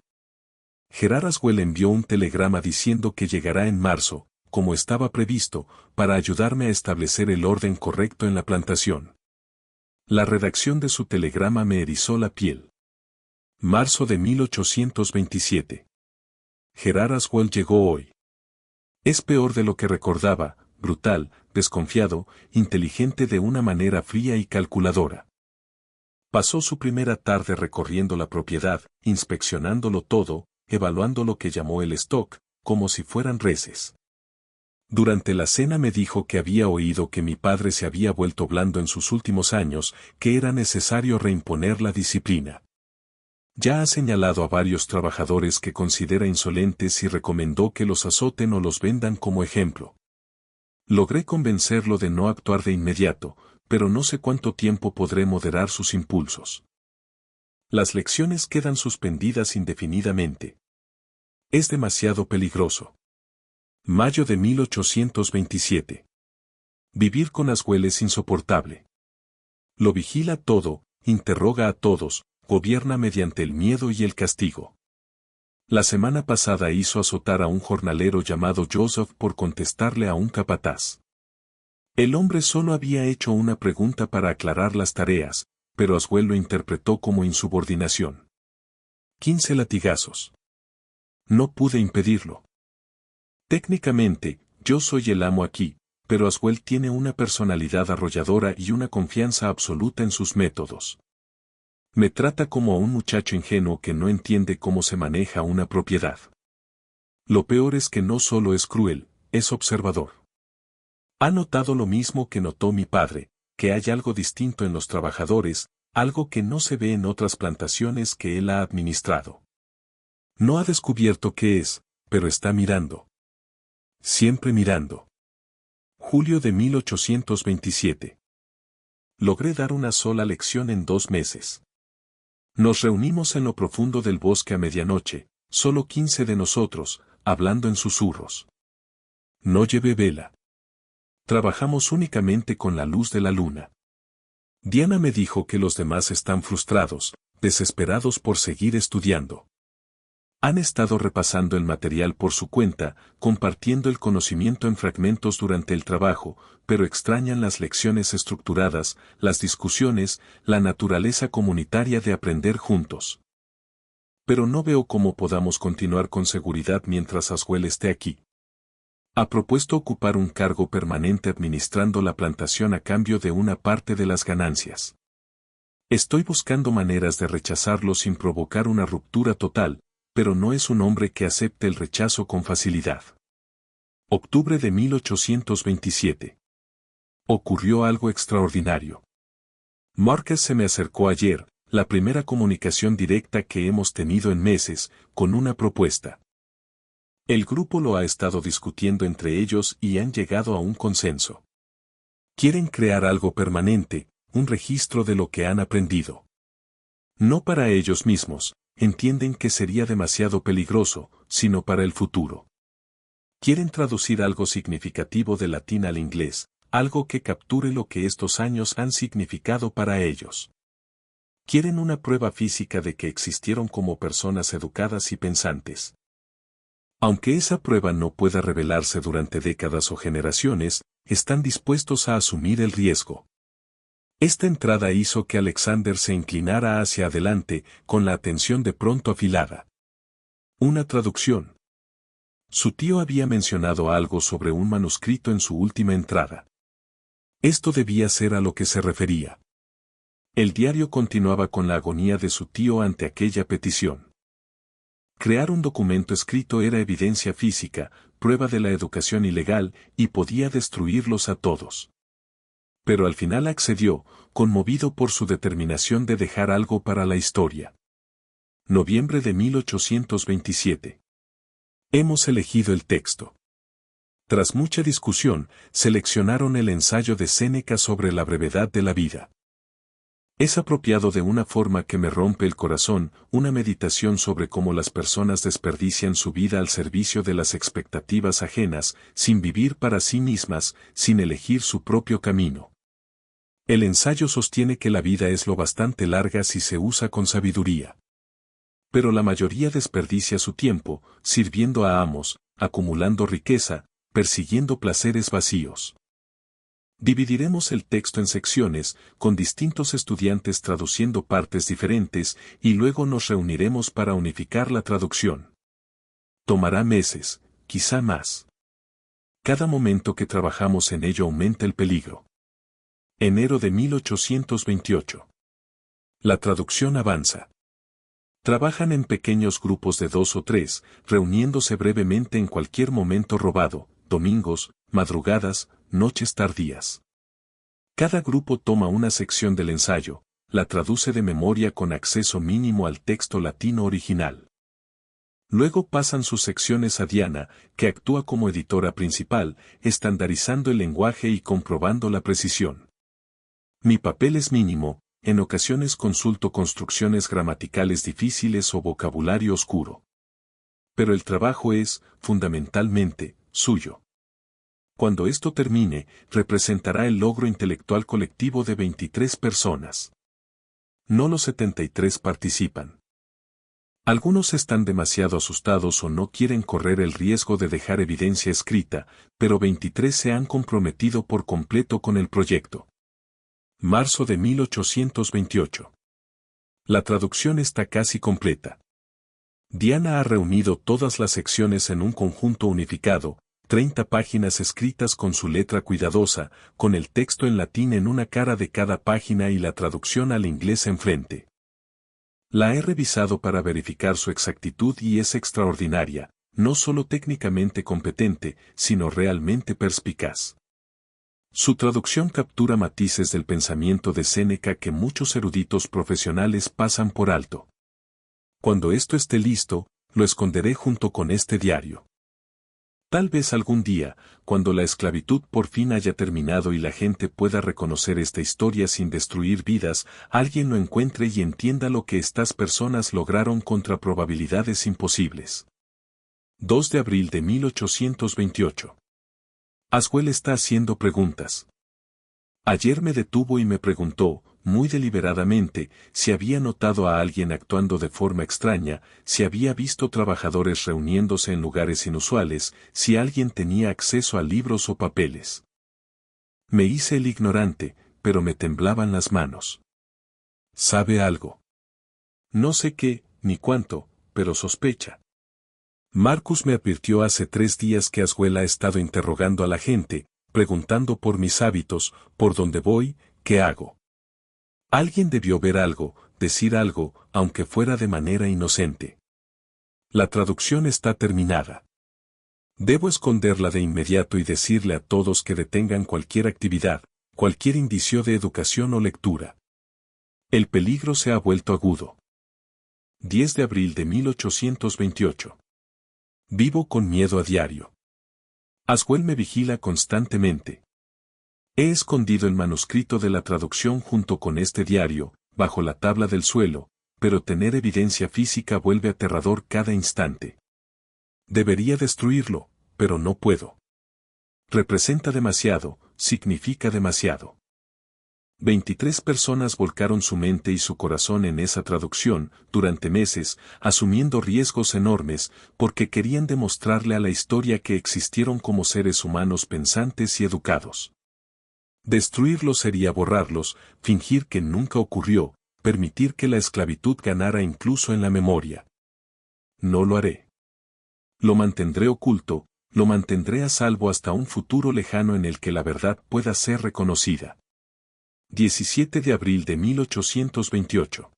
Gerard Aswell envió un telegrama diciendo que llegará en marzo, como estaba previsto, para ayudarme a establecer el orden correcto en la plantación. La redacción de su telegrama me erizó la piel. Marzo de 1827. Gerard Aswell llegó hoy. Es peor de lo que recordaba, brutal, desconfiado, inteligente de una manera fría y calculadora. Pasó su primera tarde recorriendo la propiedad, inspeccionándolo todo, evaluando lo que llamó el stock, como si fueran reses. Durante la cena me dijo que había oído que mi padre se había vuelto blando en sus últimos años, que era necesario reimponer la disciplina. Ya ha señalado a varios trabajadores que considera insolentes y recomendó que los azoten o los vendan como ejemplo. Logré convencerlo de no actuar de inmediato, pero no sé cuánto tiempo podré moderar sus impulsos. Las lecciones quedan suspendidas indefinidamente. Es demasiado peligroso. Mayo de 1827. Vivir con Aswell es insoportable. Lo vigila todo, interroga a todos, gobierna mediante el miedo y el castigo. La semana pasada hizo azotar a un jornalero llamado Joseph por contestarle a un capataz. El hombre solo había hecho una pregunta para aclarar las tareas, pero Aswell lo interpretó como insubordinación. 15 latigazos. No pude impedirlo. Técnicamente, yo soy el amo aquí, pero Aswell tiene una personalidad arrolladora y una confianza absoluta en sus métodos. Me trata como a un muchacho ingenuo que no entiende cómo se maneja una propiedad. Lo peor es que no solo es cruel, es observador. Ha notado lo mismo que notó mi padre, que hay algo distinto en los trabajadores, algo que no se ve en otras plantaciones que él ha administrado. No ha descubierto qué es, pero está mirando. Siempre mirando. Julio de 1827. Logré dar una sola lección en 2 meses. Nos reunimos en lo profundo del bosque a medianoche, solo 15 de nosotros, hablando en susurros. No llevé vela. Trabajamos únicamente con la luz de la luna. Diana me dijo que los demás están frustrados, desesperados por seguir estudiando. Han estado repasando el material por su cuenta, compartiendo el conocimiento en fragmentos durante el trabajo, pero extrañan las lecciones estructuradas, las discusiones, la naturaleza comunitaria de aprender juntos. Pero no veo cómo podamos continuar con seguridad mientras Aswell esté aquí. Ha propuesto ocupar un cargo permanente administrando la plantación a cambio de una parte de las ganancias. Estoy buscando maneras de rechazarlo sin provocar una ruptura total, pero no es un hombre que acepte el rechazo con facilidad. Octubre de 1827. Ocurrió algo extraordinario. Márquez se me acercó ayer, la primera comunicación directa que hemos tenido en meses, con una propuesta. El grupo lo ha estado discutiendo entre ellos y han llegado a un consenso. Quieren crear algo permanente, un registro de lo que han aprendido. No para ellos mismos, entienden que sería demasiado peligroso, sino para el futuro. Quieren traducir algo significativo del latín al inglés, algo que capture lo que estos años han significado para ellos. Quieren una prueba física de que existieron como personas educadas y pensantes. Aunque esa prueba no pueda revelarse durante décadas o generaciones, están dispuestos a asumir el riesgo. Esta entrada hizo que Alexander se inclinara hacia adelante, con la atención de pronto afilada. Una traducción. Su tío había mencionado algo sobre un manuscrito en su última entrada. Esto debía ser a lo que se refería. El diario continuaba con la agonía de su tío ante aquella petición. Crear un documento escrito era evidencia física, prueba de la educación ilegal, y podía destruirlos a todos. Pero al final accedió, conmovido por su determinación de dejar algo para la historia. Noviembre de 1827. Hemos elegido el texto. Tras mucha discusión, seleccionaron el ensayo de Séneca sobre la brevedad de la vida. Es apropiado de una forma que me rompe el corazón, una meditación sobre cómo las personas desperdician su vida al servicio de las expectativas ajenas, sin vivir para sí mismas, sin elegir su propio camino. El ensayo sostiene que la vida es lo bastante larga si se usa con sabiduría. Pero la mayoría desperdicia su tiempo, sirviendo a amos, acumulando riqueza, persiguiendo placeres vacíos. Dividiremos el texto en secciones, con distintos estudiantes traduciendo partes diferentes, y luego nos reuniremos para unificar la traducción. Tomará meses, quizá más. Cada momento que trabajamos en ello aumenta el peligro. Enero de 1828. La traducción avanza. Trabajan en pequeños grupos de 2 o 3, reuniéndose brevemente en cualquier momento robado, domingos, madrugadas, noches tardías. Cada grupo toma una sección del ensayo, la traduce de memoria con acceso mínimo al texto latino original. Luego pasan sus secciones a Diana, que actúa como editora principal, estandarizando el lenguaje y comprobando la precisión. Mi papel es mínimo, en ocasiones consulto construcciones gramaticales difíciles o vocabulario oscuro. Pero el trabajo es, fundamentalmente, suyo. Cuando esto termine, representará el logro intelectual colectivo de 23 personas. No los 73 participan. Algunos están demasiado asustados o no quieren correr el riesgo de dejar evidencia escrita, pero 23 se han comprometido por completo con el proyecto. Marzo de 1828. La traducción está casi completa. Diana ha reunido todas las secciones en un conjunto unificado, 30 páginas escritas con su letra cuidadosa, con el texto en latín en una cara de cada página y la traducción al inglés enfrente. La he revisado para verificar su exactitud y es extraordinaria, no solo técnicamente competente, sino realmente perspicaz. Su traducción captura matices del pensamiento de Séneca que muchos eruditos profesionales pasan por alto. Cuando esto esté listo, lo esconderé junto con este diario. Tal vez algún día, cuando la esclavitud por fin haya terminado y la gente pueda reconocer esta historia sin destruir vidas, alguien lo encuentre y entienda lo que estas personas lograron contra probabilidades imposibles. 2 de abril de 1828. Aswell está haciendo preguntas. Ayer me detuvo y me preguntó, muy deliberadamente, si había notado a alguien actuando de forma extraña, si había visto trabajadores reuniéndose en lugares inusuales, si alguien tenía acceso a libros o papeles. Me hice el ignorante, pero me temblaban las manos. ¿Sabe algo? No sé qué, ni cuánto, pero sospecha. Marcus me advirtió hace 3 días que Aswell ha estado interrogando a la gente, preguntando por mis hábitos, por dónde voy, qué hago. Alguien debió ver algo, decir algo, aunque fuera de manera inocente. La traducción está terminada. Debo esconderla de inmediato y decirle a todos que detengan cualquier actividad, cualquier indicio de educación o lectura. El peligro se ha vuelto agudo. 10 de abril de 1828. Vivo con miedo a diario. Aswell me vigila constantemente. He escondido el manuscrito de la traducción junto con este diario, bajo la tabla del suelo, pero tener evidencia física vuelve aterrador cada instante. Debería destruirlo, pero no puedo. Representa demasiado, significa demasiado. 23 personas volcaron su mente y su corazón en esa traducción, durante meses, asumiendo riesgos enormes, porque querían demostrarle a la historia que existieron como seres humanos pensantes y educados. Destruirlos sería borrarlos, fingir que nunca ocurrió, permitir que la esclavitud ganara incluso en la memoria. No lo haré. Lo mantendré oculto, lo mantendré a salvo hasta un futuro lejano en el que la verdad pueda ser reconocida. 17 de abril de 1828.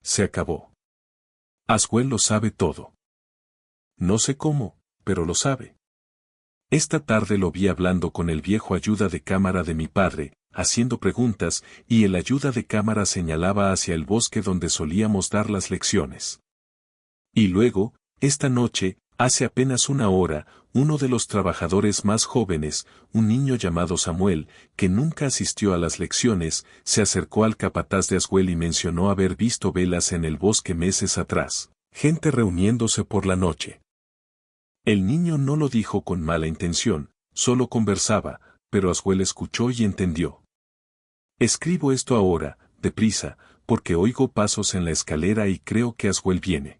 Se acabó. Aswell lo sabe todo. No sé cómo, pero lo sabe. Esta tarde lo vi hablando con el viejo ayuda de cámara de mi padre, haciendo preguntas, y el ayuda de cámara señalaba hacia el bosque donde solíamos dar las lecciones. Y luego, esta noche, hace apenas 1 hora, uno de los trabajadores más jóvenes, un niño llamado Samuel, que nunca asistió a las lecciones, se acercó al capataz de Aswell y mencionó haber visto velas en el bosque meses atrás, gente reuniéndose por la noche. El niño no lo dijo con mala intención, solo conversaba, pero Aswell escuchó y entendió. Escribo esto ahora, deprisa, porque oigo pasos en la escalera y creo que Aswell viene.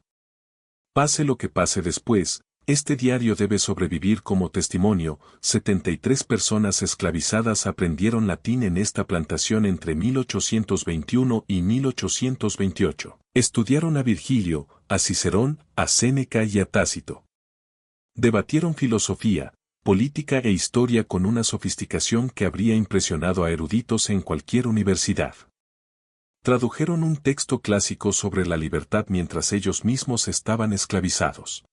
Pase lo que pase después, Este diario debe sobrevivir como testimonio. 73 personas esclavizadas aprendieron latín en esta plantación entre 1821 y 1828. Estudiaron a Virgilio, a Cicerón, a Séneca y a Tácito. Debatieron filosofía, política e historia con una sofisticación que habría impresionado a eruditos en cualquier universidad. Tradujeron un texto clásico sobre la libertad mientras ellos mismos estaban esclavizados.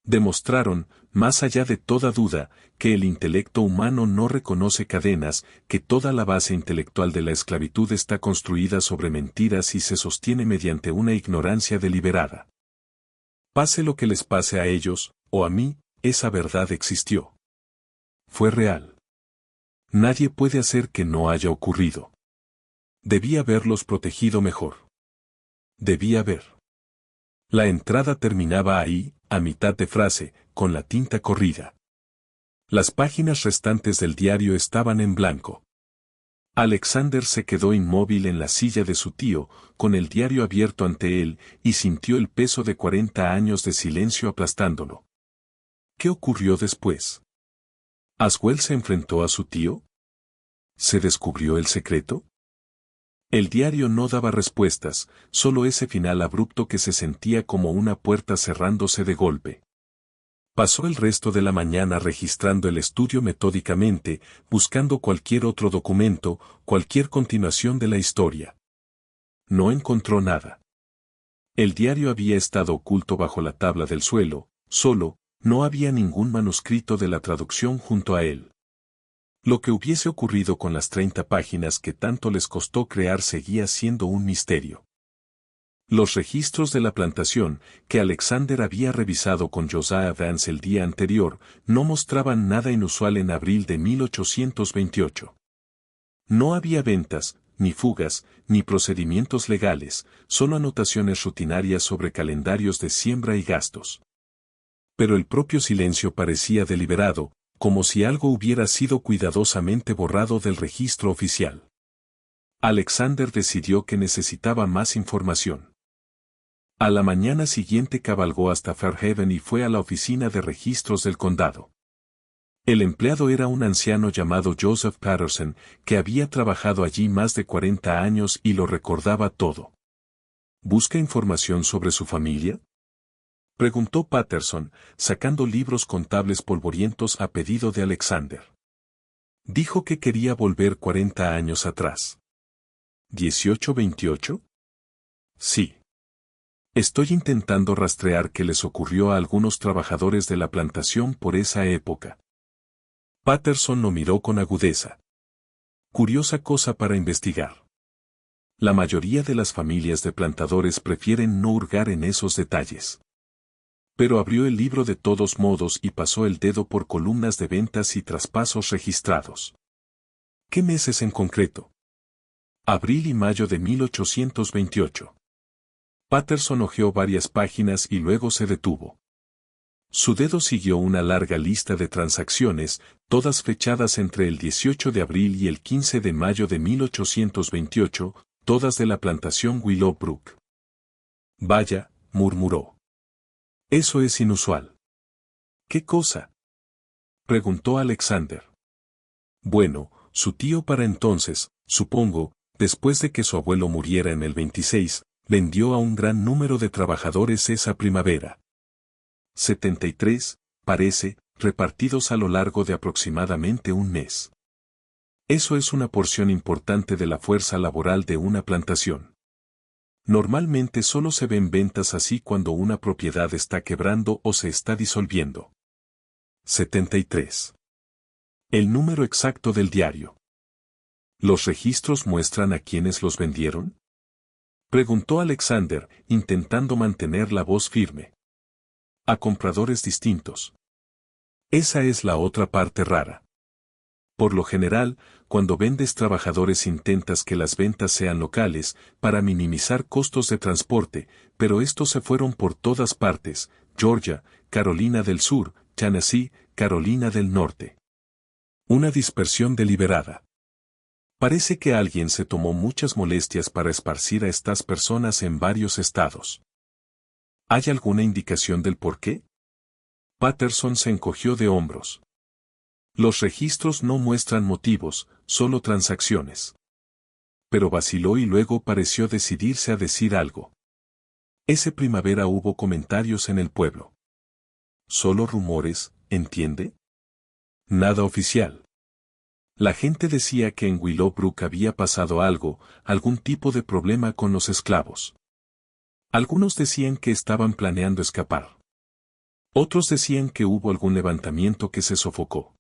Demostraron, más allá de toda duda, que el intelecto humano no reconoce cadenas, que toda la base intelectual de la esclavitud está construida sobre mentiras y se sostiene mediante una ignorancia deliberada. Pase lo que les pase a ellos, o a mí, esa verdad existió. Fue real. Nadie puede hacer que no haya ocurrido. Debía haberlos protegido mejor. Debía haber. La entrada terminaba ahí, a mitad de frase, con la tinta corrida. Las páginas restantes del diario estaban en blanco. Alexander se quedó inmóvil en la silla de su tío, con el diario abierto ante él, y sintió el peso de 40 años de silencio aplastándolo. ¿Qué ocurrió después? ¿Aswell se enfrentó a su tío? ¿Se descubrió el secreto? El diario no daba respuestas, solo ese final abrupto que se sentía como una puerta cerrándose de golpe. Pasó el resto de la mañana registrando el estudio metódicamente, buscando cualquier otro documento, cualquier continuación de la historia. No encontró nada. El diario había estado oculto bajo la tabla del suelo, solo, no había ningún manuscrito de la traducción junto a él. Lo que hubiese ocurrido con las 30 páginas que tanto les costó crear seguía siendo un misterio. Los registros de la plantación, que Alexander había revisado con Josiah Vance el día anterior, no mostraban nada inusual en abril de 1828. No había ventas, ni fugas, ni procedimientos legales, solo anotaciones rutinarias sobre calendarios de siembra y gastos. Pero el propio silencio parecía deliberado, como si algo hubiera sido cuidadosamente borrado del registro oficial. Alexander decidió que necesitaba más información. A la mañana siguiente cabalgó hasta Fairhaven y fue a la oficina de registros del condado. El empleado era un anciano llamado Joseph Patterson, que había trabajado allí más de 40 años y lo recordaba todo. ¿Busca información sobre su familia?, preguntó Patterson, sacando libros contables polvorientos a pedido de Alexander. Dijo que quería volver 40 años atrás. ¿1828? Sí. Estoy intentando rastrear qué les ocurrió a algunos trabajadores de la plantación por esa época. Patterson lo miró con agudeza. Curiosa cosa para investigar. La mayoría de las familias de plantadores prefieren no hurgar en esos detalles. Pero abrió el libro de todos modos y pasó el dedo por columnas de ventas y traspasos registrados. ¿Qué meses en concreto? Abril y mayo de 1828. Patterson hojeó varias páginas y luego se detuvo. Su dedo siguió una larga lista de transacciones, todas fechadas entre el 18 de abril y el 15 de mayo de 1828, todas de la plantación Willowbrook. Vaya, murmuró. Eso es inusual. ¿Qué cosa?, preguntó Alexander. Bueno, su tío para entonces, supongo, después de que su abuelo muriera en el 26, vendió a un gran número de trabajadores esa primavera. 73, parece, repartidos a lo largo de aproximadamente un mes. Eso es una porción importante de la fuerza laboral de una plantación. Normalmente solo se ven ventas así cuando una propiedad está quebrando o se está disolviendo. 73. El número exacto del diario. ¿Los registros muestran a quienes los vendieron?, preguntó Alexander, intentando mantener la voz firme. A compradores distintos. Esa es la otra parte rara. Por lo general, cuando vendes trabajadores intentas que las ventas sean locales, para minimizar costos de transporte, pero estos se fueron por todas partes: Georgia, Carolina del Sur, Tennessee, Carolina del Norte. Una dispersión deliberada. Parece que alguien se tomó muchas molestias para esparcir a estas personas en varios estados. ¿Hay alguna indicación del por qué? Patterson se encogió de hombros. Los registros no muestran motivos, solo transacciones. Pero vaciló y luego pareció decidirse a decir algo. Ese primavera hubo comentarios en el pueblo. Solo rumores, ¿entiende? Nada oficial. La gente decía que en Willowbrook había pasado algo, algún tipo de problema con los esclavos. Algunos decían que estaban planeando escapar. Otros decían que hubo algún levantamiento que se sofocó.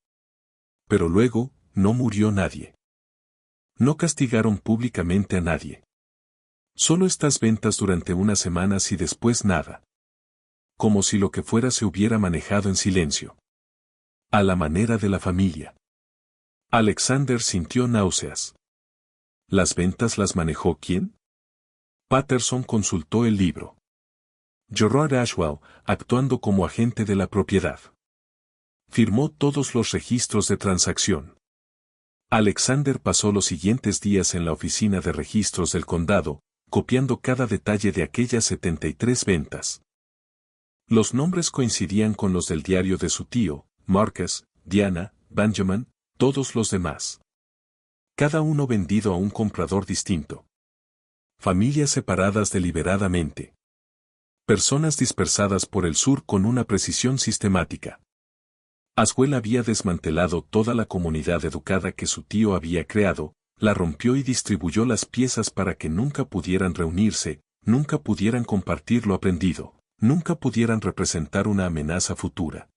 Pero luego, no murió nadie. No castigaron públicamente a nadie. Solo estas ventas durante unas semanas y después nada. Como si lo que fuera se hubiera manejado en silencio. A la manera de la familia. Alexander sintió náuseas. ¿Las ventas las manejó quién? Patterson consultó el libro. Gerard Ashwell, actuando como agente de la propiedad. Firmó todos los registros de transacción. Alexander pasó los siguientes días en la oficina de registros del condado, copiando cada detalle de aquellas 73 ventas. Los nombres coincidían con los del diario de su tío, Marcus, Diana, Benjamin, todos los demás. Cada uno vendido a un comprador distinto. Familias separadas deliberadamente. Personas dispersadas por el sur con una precisión sistemática. Aswell había desmantelado toda la comunidad educada que su tío había creado, la rompió y distribuyó las piezas para que nunca pudieran reunirse, nunca pudieran compartir lo aprendido, nunca pudieran representar una amenaza futura.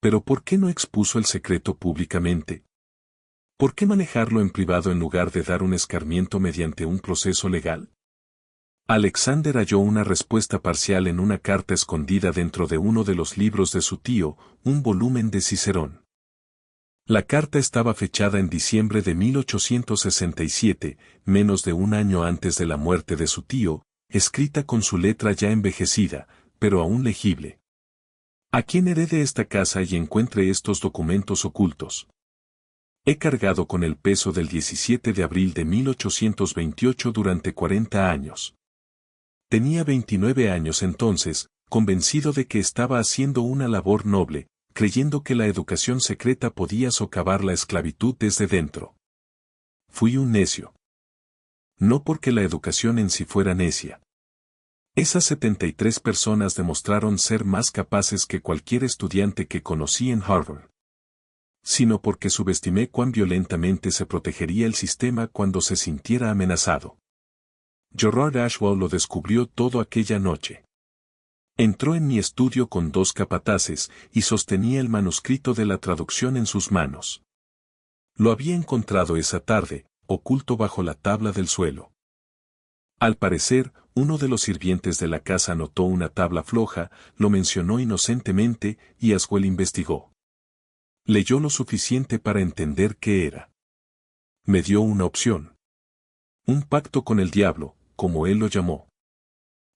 Pero ¿por qué no expuso el secreto públicamente? ¿Por qué manejarlo en privado en lugar de dar un escarmiento mediante un proceso legal? Alexander halló una respuesta parcial en una carta escondida dentro de uno de los libros de su tío, un volumen de Cicerón. La carta estaba fechada en diciembre de 1867, menos de un año antes de la muerte de su tío, escrita con su letra ya envejecida, pero aún legible. ¿A quién herede esta casa y encuentre estos documentos ocultos? He cargado con el peso del 17 de abril de 1828 durante 40 años. Tenía 29 años entonces, convencido de que estaba haciendo una labor noble, creyendo que la educación secreta podía socavar la esclavitud desde dentro. Fui un necio. No porque la educación en sí fuera necia. Esas 73 personas demostraron ser más capaces que cualquier estudiante que conocí en Harvard. Sino porque subestimé cuán violentamente se protegería el sistema cuando se sintiera amenazado. Gerard Ashwell lo descubrió todo aquella noche. Entró en mi estudio con 2 capataces y sostenía el manuscrito de la traducción en sus manos. Lo había encontrado esa tarde, oculto bajo la tabla del suelo. Al parecer, uno de los sirvientes de la casa notó una tabla floja, lo mencionó inocentemente y Ashwell investigó. Leyó lo suficiente para entender qué era. Me dio una opción. Un pacto con el diablo, como él lo llamó.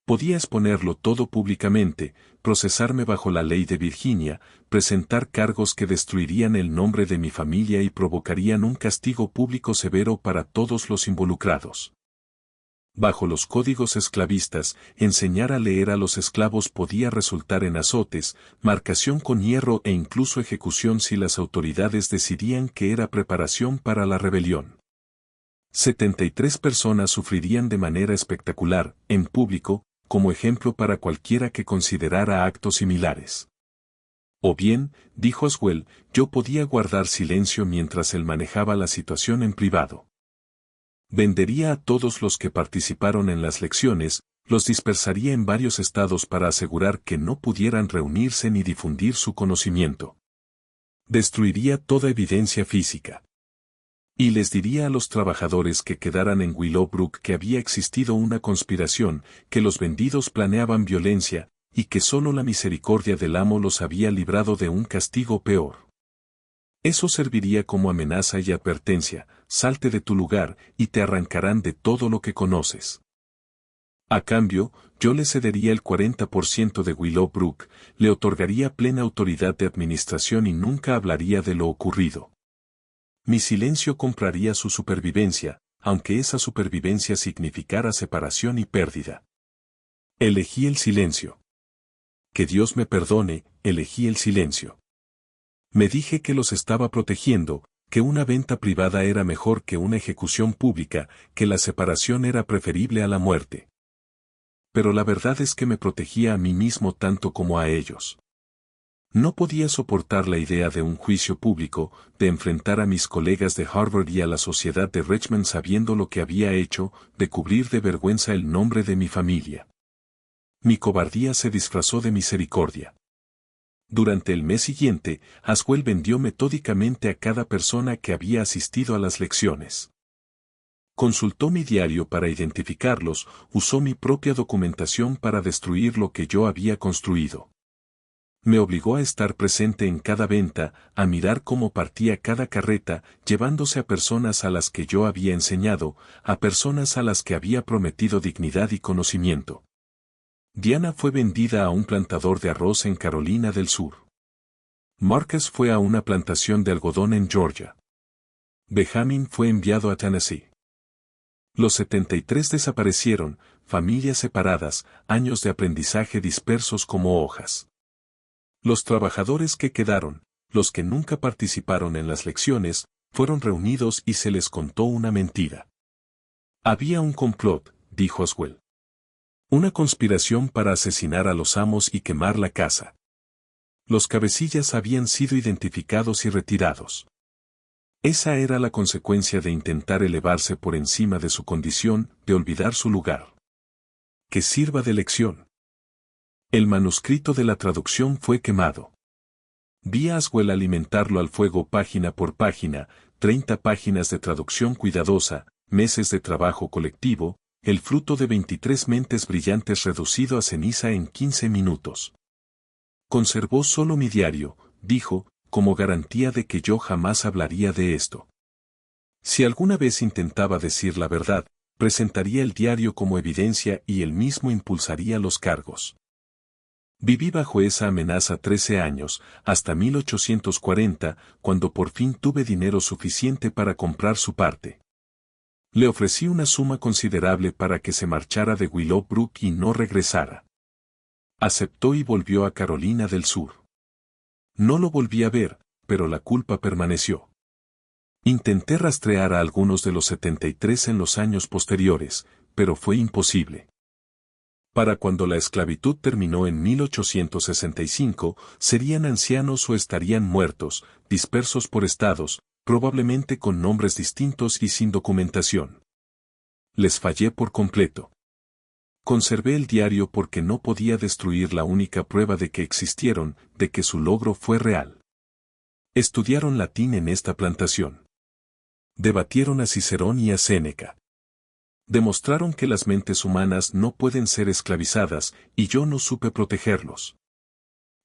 Podía exponerlo todo públicamente, procesarme bajo la ley de Virginia, presentar cargos que destruirían el nombre de mi familia y provocarían un castigo público severo para todos los involucrados. Bajo los códigos esclavistas, enseñar a leer a los esclavos podía resultar en azotes, marcación con hierro e incluso ejecución si las autoridades decidían que era preparación para la rebelión. 73 personas sufrirían de manera espectacular, en público, como ejemplo para cualquiera que considerara actos similares. O bien, dijo Ashwell, yo podía guardar silencio mientras él manejaba la situación en privado. Vendería a todos los que participaron en las lecciones, los dispersaría en varios estados para asegurar que no pudieran reunirse ni difundir su conocimiento. Destruiría toda evidencia física. Y les diría a los trabajadores que quedaran en Willowbrook que había existido una conspiración, que los vendidos planeaban violencia, y que solo la misericordia del amo los había librado de un castigo peor. Eso serviría como amenaza y advertencia, salte de tu lugar y te arrancarán de todo lo que conoces. A cambio, yo le cedería el 40% de Willowbrook, le otorgaría plena autoridad de administración y nunca hablaría de lo ocurrido. Mi silencio compraría su supervivencia, aunque esa supervivencia significara separación y pérdida. Elegí el silencio. Que Dios me perdone, elegí el silencio. Me dije que los estaba protegiendo, que una venta privada era mejor que una ejecución pública, que la separación era preferible a la muerte. Pero la verdad es que me protegía a mí mismo tanto como a ellos. No podía soportar la idea de un juicio público, de enfrentar a mis colegas de Harvard y a la sociedad de Richmond sabiendo lo que había hecho, de cubrir de vergüenza el nombre de mi familia. Mi cobardía se disfrazó de misericordia. Durante el mes siguiente, Aswell vendió metódicamente a cada persona que había asistido a las lecciones. Consultó mi diario para identificarlos, usó mi propia documentación para destruir lo que yo había construido. Me obligó a estar presente en cada venta, a mirar cómo partía cada carreta, llevándose a personas a las que yo había enseñado, a personas a las que había prometido dignidad y conocimiento. Diana fue vendida a un plantador de arroz en Carolina del Sur. Marcus fue a una plantación de algodón en Georgia. Benjamin fue enviado a Tennessee. Los 73 desaparecieron, familias separadas, años de aprendizaje dispersos como hojas. Los trabajadores que quedaron, los que nunca participaron en las lecciones, fueron reunidos y se les contó una mentira. Había un complot, dijo Aswell. Una conspiración para asesinar a los amos y quemar la casa. Los cabecillas habían sido identificados y retirados. Esa era la consecuencia de intentar elevarse por encima de su condición, de olvidar su lugar. Que sirva de lección. El manuscrito de la traducción fue quemado. Vi a Aswell alimentarlo al fuego página por página, 30 páginas de traducción cuidadosa, meses de trabajo colectivo, el fruto de 23 mentes brillantes reducido a ceniza en 15 minutos. Conservó solo mi diario, dijo, como garantía de que yo jamás hablaría de esto. Si alguna vez intentaba decir la verdad, presentaría el diario como evidencia y él mismo impulsaría los cargos. Viví bajo esa amenaza 13 años, hasta 1840, cuando por fin tuve dinero suficiente para comprar su parte. Le ofrecí una suma considerable para que se marchara de Willowbrook y no regresara. Aceptó y volvió a Carolina del Sur. No lo volví a ver, pero la culpa permaneció. Intenté rastrear a algunos de los 73 en los años posteriores, pero fue imposible. Para cuando la esclavitud terminó en 1865, serían ancianos o estarían muertos, dispersos por estados, probablemente con nombres distintos y sin documentación. Les fallé por completo. Conservé el diario porque no podía destruir la única prueba de que existieron, de que su logro fue real. Estudiaron latín en esta plantación. Debatieron a Cicerón y a Séneca. Demostraron que las mentes humanas no pueden ser esclavizadas, y yo no supe protegerlos.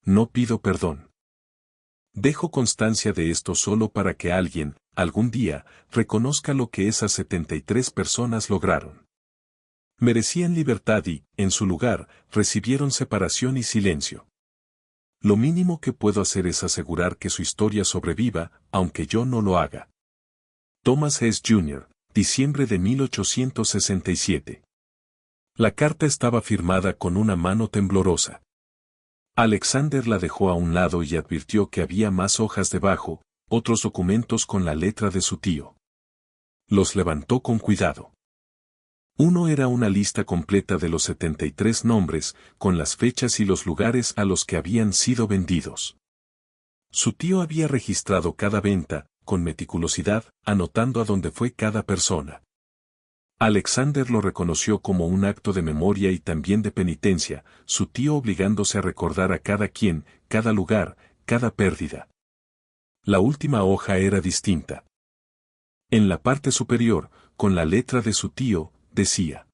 No pido perdón. Dejo constancia de esto solo para que alguien, algún día, reconozca lo que esas 73 personas lograron. Merecían libertad y, en su lugar, recibieron separación y silencio. Lo mínimo que puedo hacer es asegurar que su historia sobreviva, aunque yo no lo haga. Thomas S. Jr., diciembre de 1867. La carta estaba firmada con una mano temblorosa. Alexander la dejó a un lado y advirtió que había más hojas debajo, otros documentos con la letra de su tío. Los levantó con cuidado. Uno era una lista completa de los 73 nombres, con las fechas y los lugares a los que habían sido vendidos. Su tío había registrado cada venta, con meticulosidad, anotando a dónde fue cada persona. Alexander lo reconoció como un acto de memoria y también de penitencia, su tío obligándose a recordar a cada quien, cada lugar, cada pérdida. La última hoja era distinta. En la parte superior, con la letra de su tío, decía: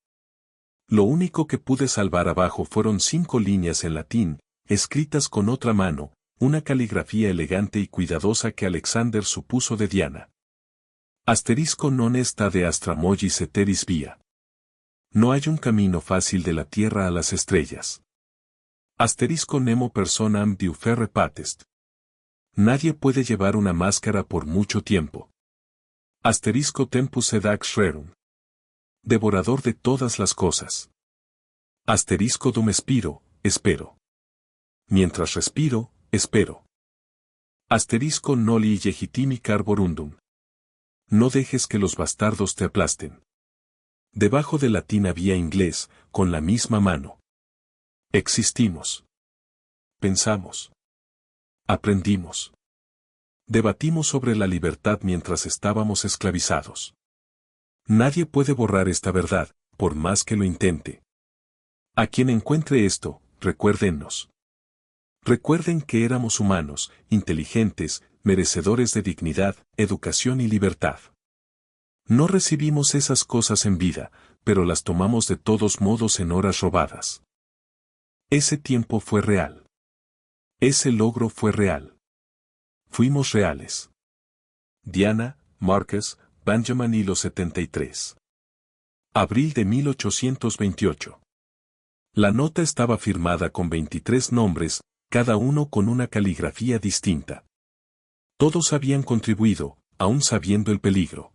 lo único que pude salvar abajo fueron 5 líneas en latín, escritas con otra mano, una caligrafía elegante y cuidadosa que Alexander supuso de Diana. Asterisco non está de astramoyis ceteris via. No hay un camino fácil de la tierra a las estrellas. Asterisco nemo personam diuferre patest. Nadie puede llevar una máscara por mucho tiempo. Asterisco tempus edax rerum. Devorador de todas las cosas. Asterisco dum espiro, espero. Mientras respiro, espero. Asterisco noli legitimi carborundum. No dejes que los bastardos te aplasten. Debajo del latín había inglés, con la misma mano. Existimos. Pensamos. Aprendimos. Debatimos sobre la libertad mientras estábamos esclavizados. Nadie puede borrar esta verdad, por más que lo intente. A quien encuentre esto, recuérdennos. Recuerden que éramos humanos, inteligentes, merecedores de dignidad, educación y libertad. No recibimos esas cosas en vida, pero las tomamos de todos modos en horas robadas. Ese tiempo fue real. Ese logro fue real. Fuimos reales. Diana, Marcus, Benjamin y los 73. Abril de 1828. La nota estaba firmada con 23 nombres, cada uno con una caligrafía distinta. Todos habían contribuido, aun sabiendo el peligro.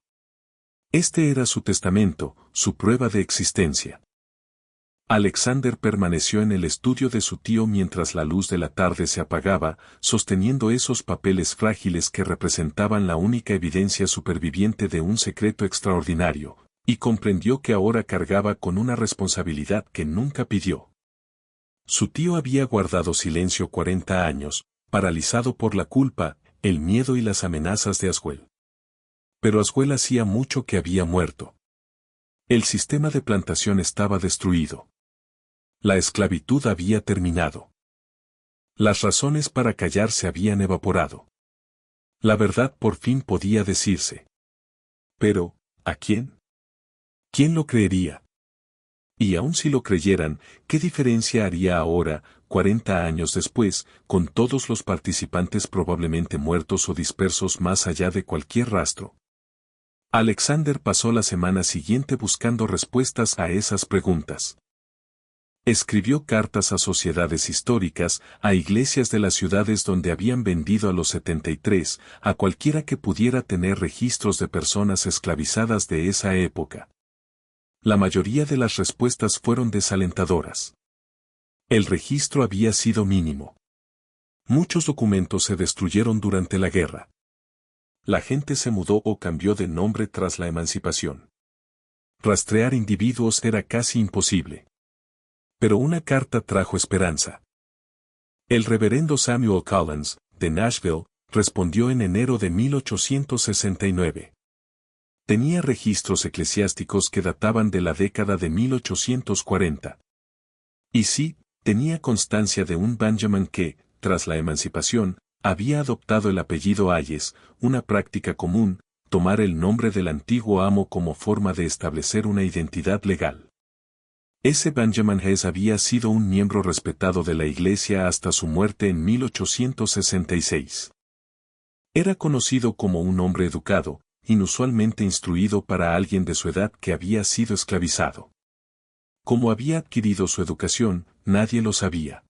Este era su testamento, su prueba de existencia. Alexander permaneció en el estudio de su tío mientras la luz de la tarde se apagaba, sosteniendo esos papeles frágiles que representaban la única evidencia superviviente de un secreto extraordinario, y comprendió que ahora cargaba con una responsabilidad que nunca pidió. Su tío había guardado silencio 40 años, paralizado por la culpa, el miedo y las amenazas de Aswell. Pero Aswell hacía mucho que había muerto. El sistema de plantación estaba destruido. La esclavitud había terminado. Las razones para callar se habían evaporado. La verdad por fin podía decirse. Pero, ¿a quién? ¿Quién lo creería? Y aun si lo creyeran, ¿qué diferencia haría ahora, 40 años después, con todos los participantes probablemente muertos o dispersos más allá de cualquier rastro? Alexander pasó la semana siguiente buscando respuestas a esas preguntas. Escribió cartas a sociedades históricas, a iglesias de las ciudades donde habían vendido a los 73, a cualquiera que pudiera tener registros de personas esclavizadas de esa época. La mayoría de las respuestas fueron desalentadoras. El registro había sido mínimo. Muchos documentos se destruyeron durante la guerra. La gente se mudó o cambió de nombre tras la emancipación. Rastrear individuos era casi imposible. Pero una carta trajo esperanza. El reverendo Samuel Collins, de Nashville, respondió en enero de 1869. Tenía registros eclesiásticos que databan de la década de 1840. Y sí, tenía constancia de un Benjamin que, tras la emancipación, había adoptado el apellido Hayes, una práctica común, tomar el nombre del antiguo amo como forma de establecer una identidad legal. Ese Benjamin Hayes había sido un miembro respetado de la Iglesia hasta su muerte en 1866. Era conocido como un hombre educado, inusualmente instruido para alguien de su edad que había sido esclavizado. Cómo había adquirido su educación, nadie lo sabía.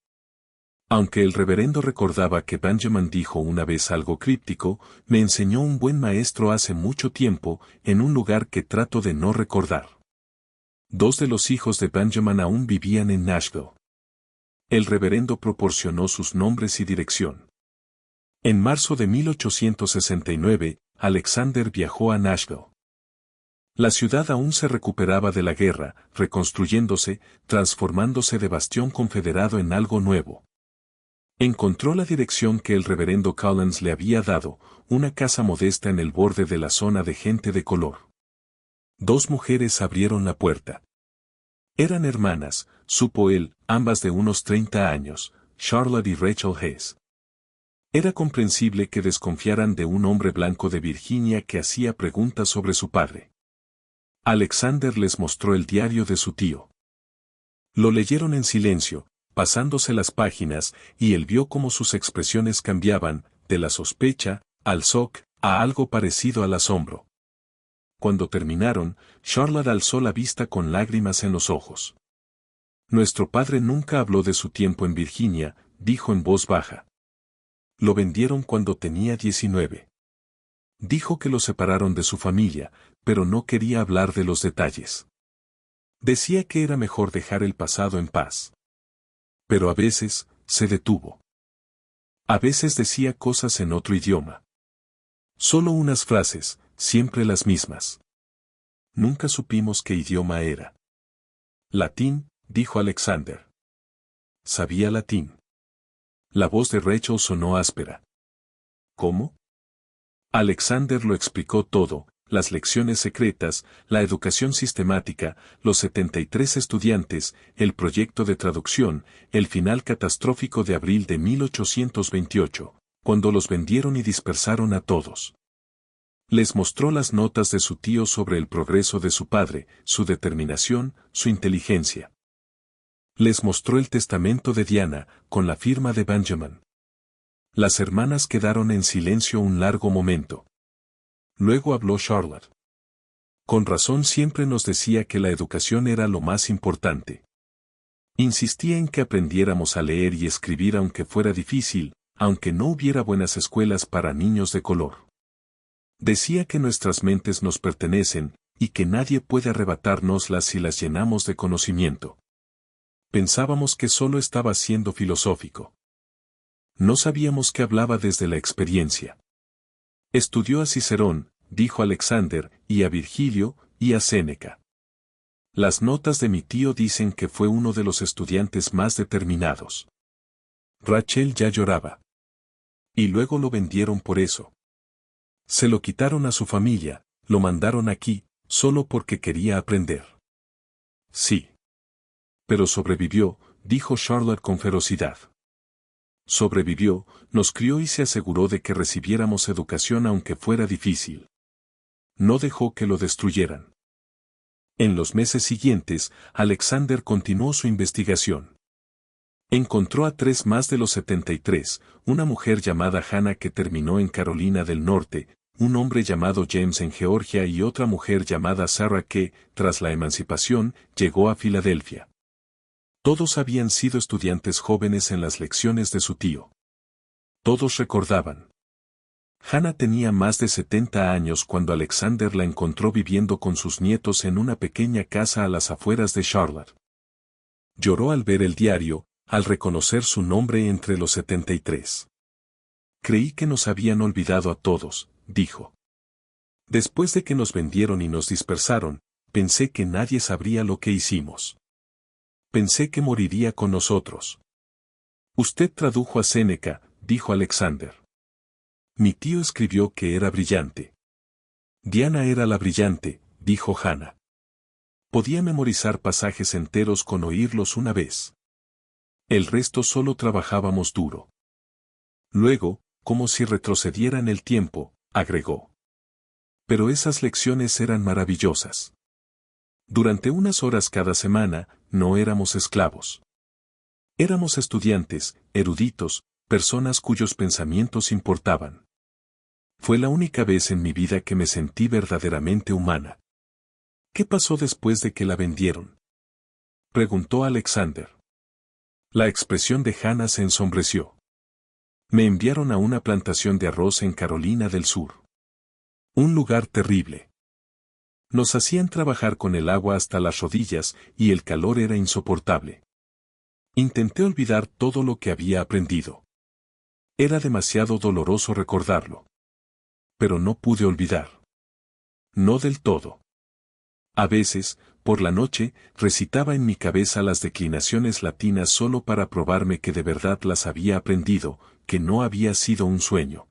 Aunque el reverendo recordaba que Benjamin dijo una vez algo críptico, me enseñó un buen maestro hace mucho tiempo, en un lugar que trato de no recordar. 2 de los hijos de Benjamin aún vivían en Nashville. El reverendo proporcionó sus nombres y dirección. En marzo de 1869, Alexander viajó a Nashville. La ciudad aún se recuperaba de la guerra, reconstruyéndose, transformándose de bastión confederado en algo nuevo. Encontró la dirección que el reverendo Collins le había dado, una casa modesta en el borde de la zona de gente de color. 2 mujeres abrieron la puerta. Eran hermanas, supo él, ambas de unos 30 años, Charlotte y Rachel Hayes. Era comprensible que desconfiaran de un hombre blanco de Virginia que hacía preguntas sobre su padre. Alexander les mostró el diario de su tío. Lo leyeron en silencio, pasándose las páginas, y él vio cómo sus expresiones cambiaban, de la sospecha, al shock, a algo parecido al asombro. Cuando terminaron, Charlotte alzó la vista con lágrimas en los ojos. Nuestro padre nunca habló de su tiempo en Virginia, dijo en voz baja. Lo vendieron cuando tenía 19. Dijo que lo separaron de su familia, pero no quería hablar de los detalles. Decía que era mejor dejar el pasado en paz. Pero a veces, se detuvo. A veces decía cosas en otro idioma. Solo unas frases, siempre las mismas. Nunca supimos qué idioma era. Latín, dijo Alexander. Sabía latín. La voz de Rachel sonó áspera. ¿Cómo? Alexander lo explicó todo, las lecciones secretas, la educación sistemática, los 73 estudiantes, el proyecto de traducción, el final catastrófico de abril de 1828, cuando los vendieron y dispersaron a todos. Les mostró las notas de su tío sobre el progreso de su padre, su determinación, su inteligencia. Les mostró el testamento de Diana, con la firma de Benjamin. Las hermanas quedaron en silencio un largo momento. Luego habló Charlotte. Con razón siempre nos decía que la educación era lo más importante. Insistía en que aprendiéramos a leer y escribir aunque fuera difícil, aunque no hubiera buenas escuelas para niños de color. Decía que nuestras mentes nos pertenecen, y que nadie puede arrebatárnoslas si las llenamos de conocimiento. Pensábamos que solo estaba siendo filosófico. No sabíamos que hablaba desde la experiencia. Estudió a Cicerón, dijo Alexander, y a Virgilio, y a Séneca. Las notas de mi tío dicen que fue uno de los estudiantes más determinados. Rachel ya lloraba. Y luego lo vendieron por eso. Se lo quitaron a su familia, lo mandaron aquí, solo porque quería aprender. Sí. Pero sobrevivió, dijo Charlotte con ferocidad. Sobrevivió, nos crió y se aseguró de que recibiéramos educación aunque fuera difícil. No dejó que lo destruyeran. En los meses siguientes, Alexander continuó su investigación. Encontró a 3 más de los 73, una mujer llamada Hannah que terminó en Carolina del Norte, un hombre llamado James en Georgia y otra mujer llamada Sarah que, tras la emancipación, llegó a Filadelfia. Todos habían sido estudiantes jóvenes en las lecciones de su tío. Todos recordaban. Hannah tenía más de 70 años cuando Alexander la encontró viviendo con sus nietos en una pequeña casa a las afueras de Charlotte. Lloró al ver el diario, al reconocer su nombre entre los 73. Creí que nos habían olvidado a todos, dijo. Después de que nos vendieron y nos dispersaron, pensé que nadie sabría lo que hicimos. Pensé que moriría con nosotros. Usted tradujo a Séneca, dijo Alexander. Mi tío escribió que era brillante. Diana era la brillante, dijo Hannah. Podía memorizar pasajes enteros con oírlos una vez. El resto solo trabajábamos duro. Luego, como si retrocediera en el tiempo, agregó. Pero esas lecciones eran maravillosas. Durante unas horas cada semana, no éramos esclavos. Éramos estudiantes, eruditos, personas cuyos pensamientos importaban. Fue la única vez en mi vida que me sentí verdaderamente humana. ¿Qué pasó después de que la vendieron?, preguntó Alexander. La expresión de Hannah se ensombreció. Me enviaron a una plantación de arroz en Carolina del Sur. Un lugar terrible. Nos hacían trabajar con el agua hasta las rodillas y el calor era insoportable. Intenté olvidar todo lo que había aprendido. Era demasiado doloroso recordarlo. Pero no pude olvidar. No del todo. A veces, por la noche, recitaba en mi cabeza las declinaciones latinas solo para probarme que de verdad las había aprendido, que no había sido un sueño.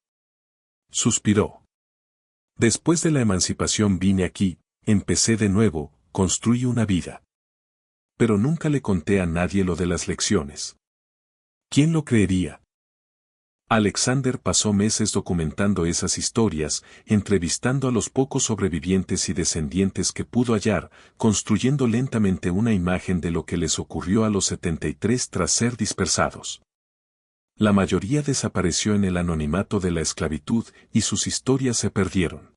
Suspiró. Después de la emancipación vine aquí, empecé de nuevo, construí una vida. Pero nunca le conté a nadie lo de las lecciones. ¿Quién lo creería? Alexander pasó meses documentando esas historias, entrevistando a los pocos sobrevivientes y descendientes que pudo hallar, construyendo lentamente una imagen de lo que les ocurrió a los 73 tras ser dispersados. La mayoría desapareció en el anonimato de la esclavitud y sus historias se perdieron.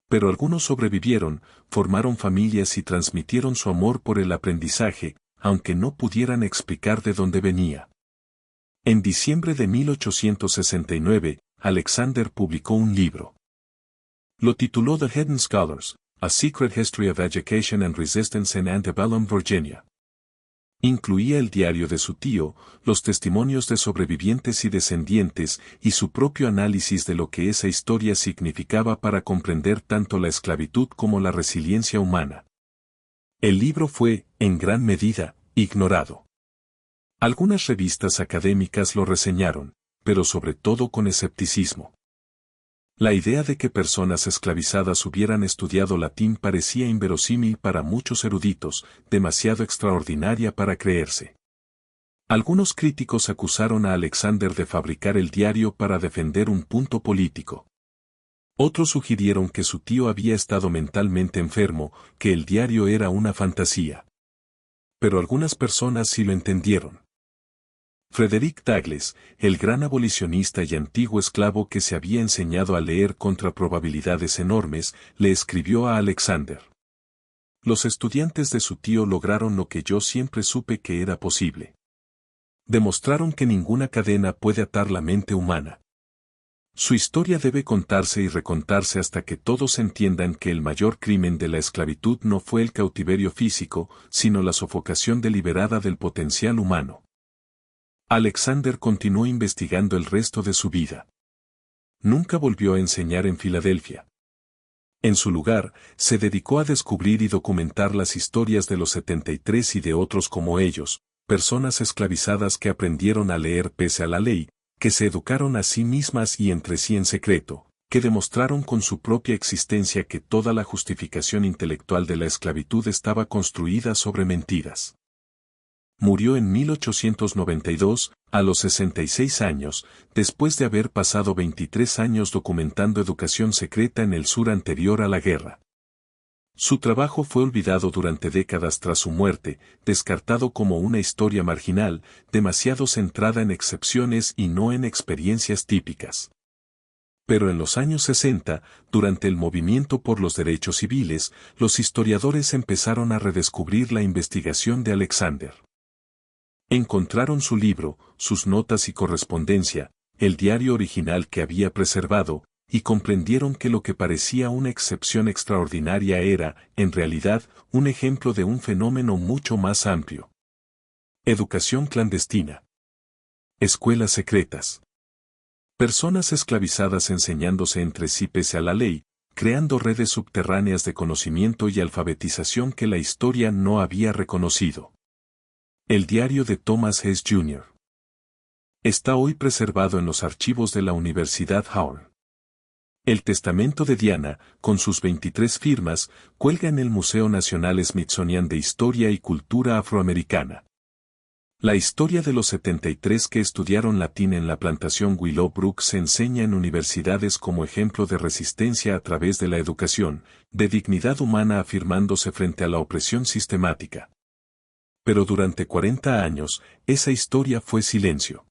Pero algunos sobrevivieron, formaron familias y transmitieron su amor por el aprendizaje, aunque no pudieran explicar de dónde venía. En diciembre de 1869, Alexander publicó un libro. Lo tituló The Hidden Scholars, A Secret History of Education and Resistance in Antebellum Virginia. Incluía el diario de su tío, los testimonios de sobrevivientes y descendientes, y su propio análisis de lo que esa historia significaba para comprender tanto la esclavitud como la resiliencia humana. El libro fue, en gran medida, ignorado. Algunas revistas académicas lo reseñaron, pero sobre todo con escepticismo. La idea de que personas esclavizadas hubieran estudiado latín parecía inverosímil para muchos eruditos, demasiado extraordinaria para creerse. Algunos críticos acusaron a Alexander de fabricar el diario para defender un punto político. Otros sugirieron que su tío había estado mentalmente enfermo, que el diario era una fantasía. Pero algunas personas sí lo entendieron. Frederick Douglass, el gran abolicionista y antiguo esclavo que se había enseñado a leer contra probabilidades enormes, le escribió a Alexander. Los estudiantes de su tío lograron lo que yo siempre supe que era posible. Demostraron que ninguna cadena puede atar la mente humana. Su historia debe contarse y recontarse hasta que todos entiendan que el mayor crimen de la esclavitud no fue el cautiverio físico, sino la sofocación deliberada del potencial humano. Alexander continuó investigando el resto de su vida. Nunca volvió a enseñar en Filadelfia. En su lugar, se dedicó a descubrir y documentar las historias de los 73 y de otros como ellos, personas esclavizadas que aprendieron a leer pese a la ley, que se educaron a sí mismas y entre sí en secreto, que demostraron con su propia existencia que toda la justificación intelectual de la esclavitud estaba construida sobre mentiras. Murió en 1892, a los 66 años, después de haber pasado 23 años documentando educación secreta en el sur anterior a la guerra. Su trabajo fue olvidado durante décadas tras su muerte, descartado como una historia marginal, demasiado centrada en excepciones y no en experiencias típicas. Pero en los años 60, durante el movimiento por los derechos civiles, los historiadores empezaron a redescubrir la investigación de Alexander. Encontraron su libro, sus notas y correspondencia, el diario original que había preservado, y comprendieron que lo que parecía una excepción extraordinaria era, en realidad, un ejemplo de un fenómeno mucho más amplio. Educación clandestina. Escuelas secretas. Personas esclavizadas enseñándose entre sí pese a la ley, creando redes subterráneas de conocimiento y alfabetización que la historia no había reconocido. El diario de Thomas Hess Jr. está hoy preservado en los archivos de la Universidad Howard. El testamento de Diana, con sus 23 firmas, cuelga en el Museo Nacional Smithsonian de Historia y Cultura Afroamericana. La historia de los 73 que estudiaron latín en la plantación Willowbrook se enseña en universidades como ejemplo de resistencia a través de la educación, de dignidad humana afirmándose frente a la opresión sistemática. Pero durante 40 años, esa historia fue silencio.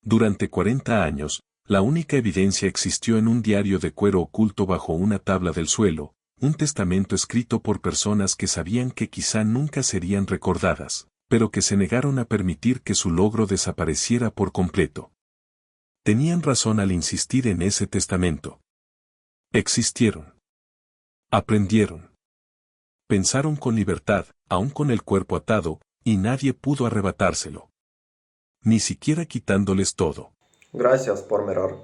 Durante 40 años, la única evidencia existió en un diario de cuero oculto bajo una tabla del suelo, un testamento escrito por personas que sabían que quizá nunca serían recordadas, pero que se negaron a permitir que su logro desapareciera por completo. Tenían razón al insistir en ese testamento. Existieron. Aprendieron. Pensaron con libertad, aún con el cuerpo atado, y nadie pudo arrebatárselo. Ni siquiera quitándoles todo. Gracias por mirar.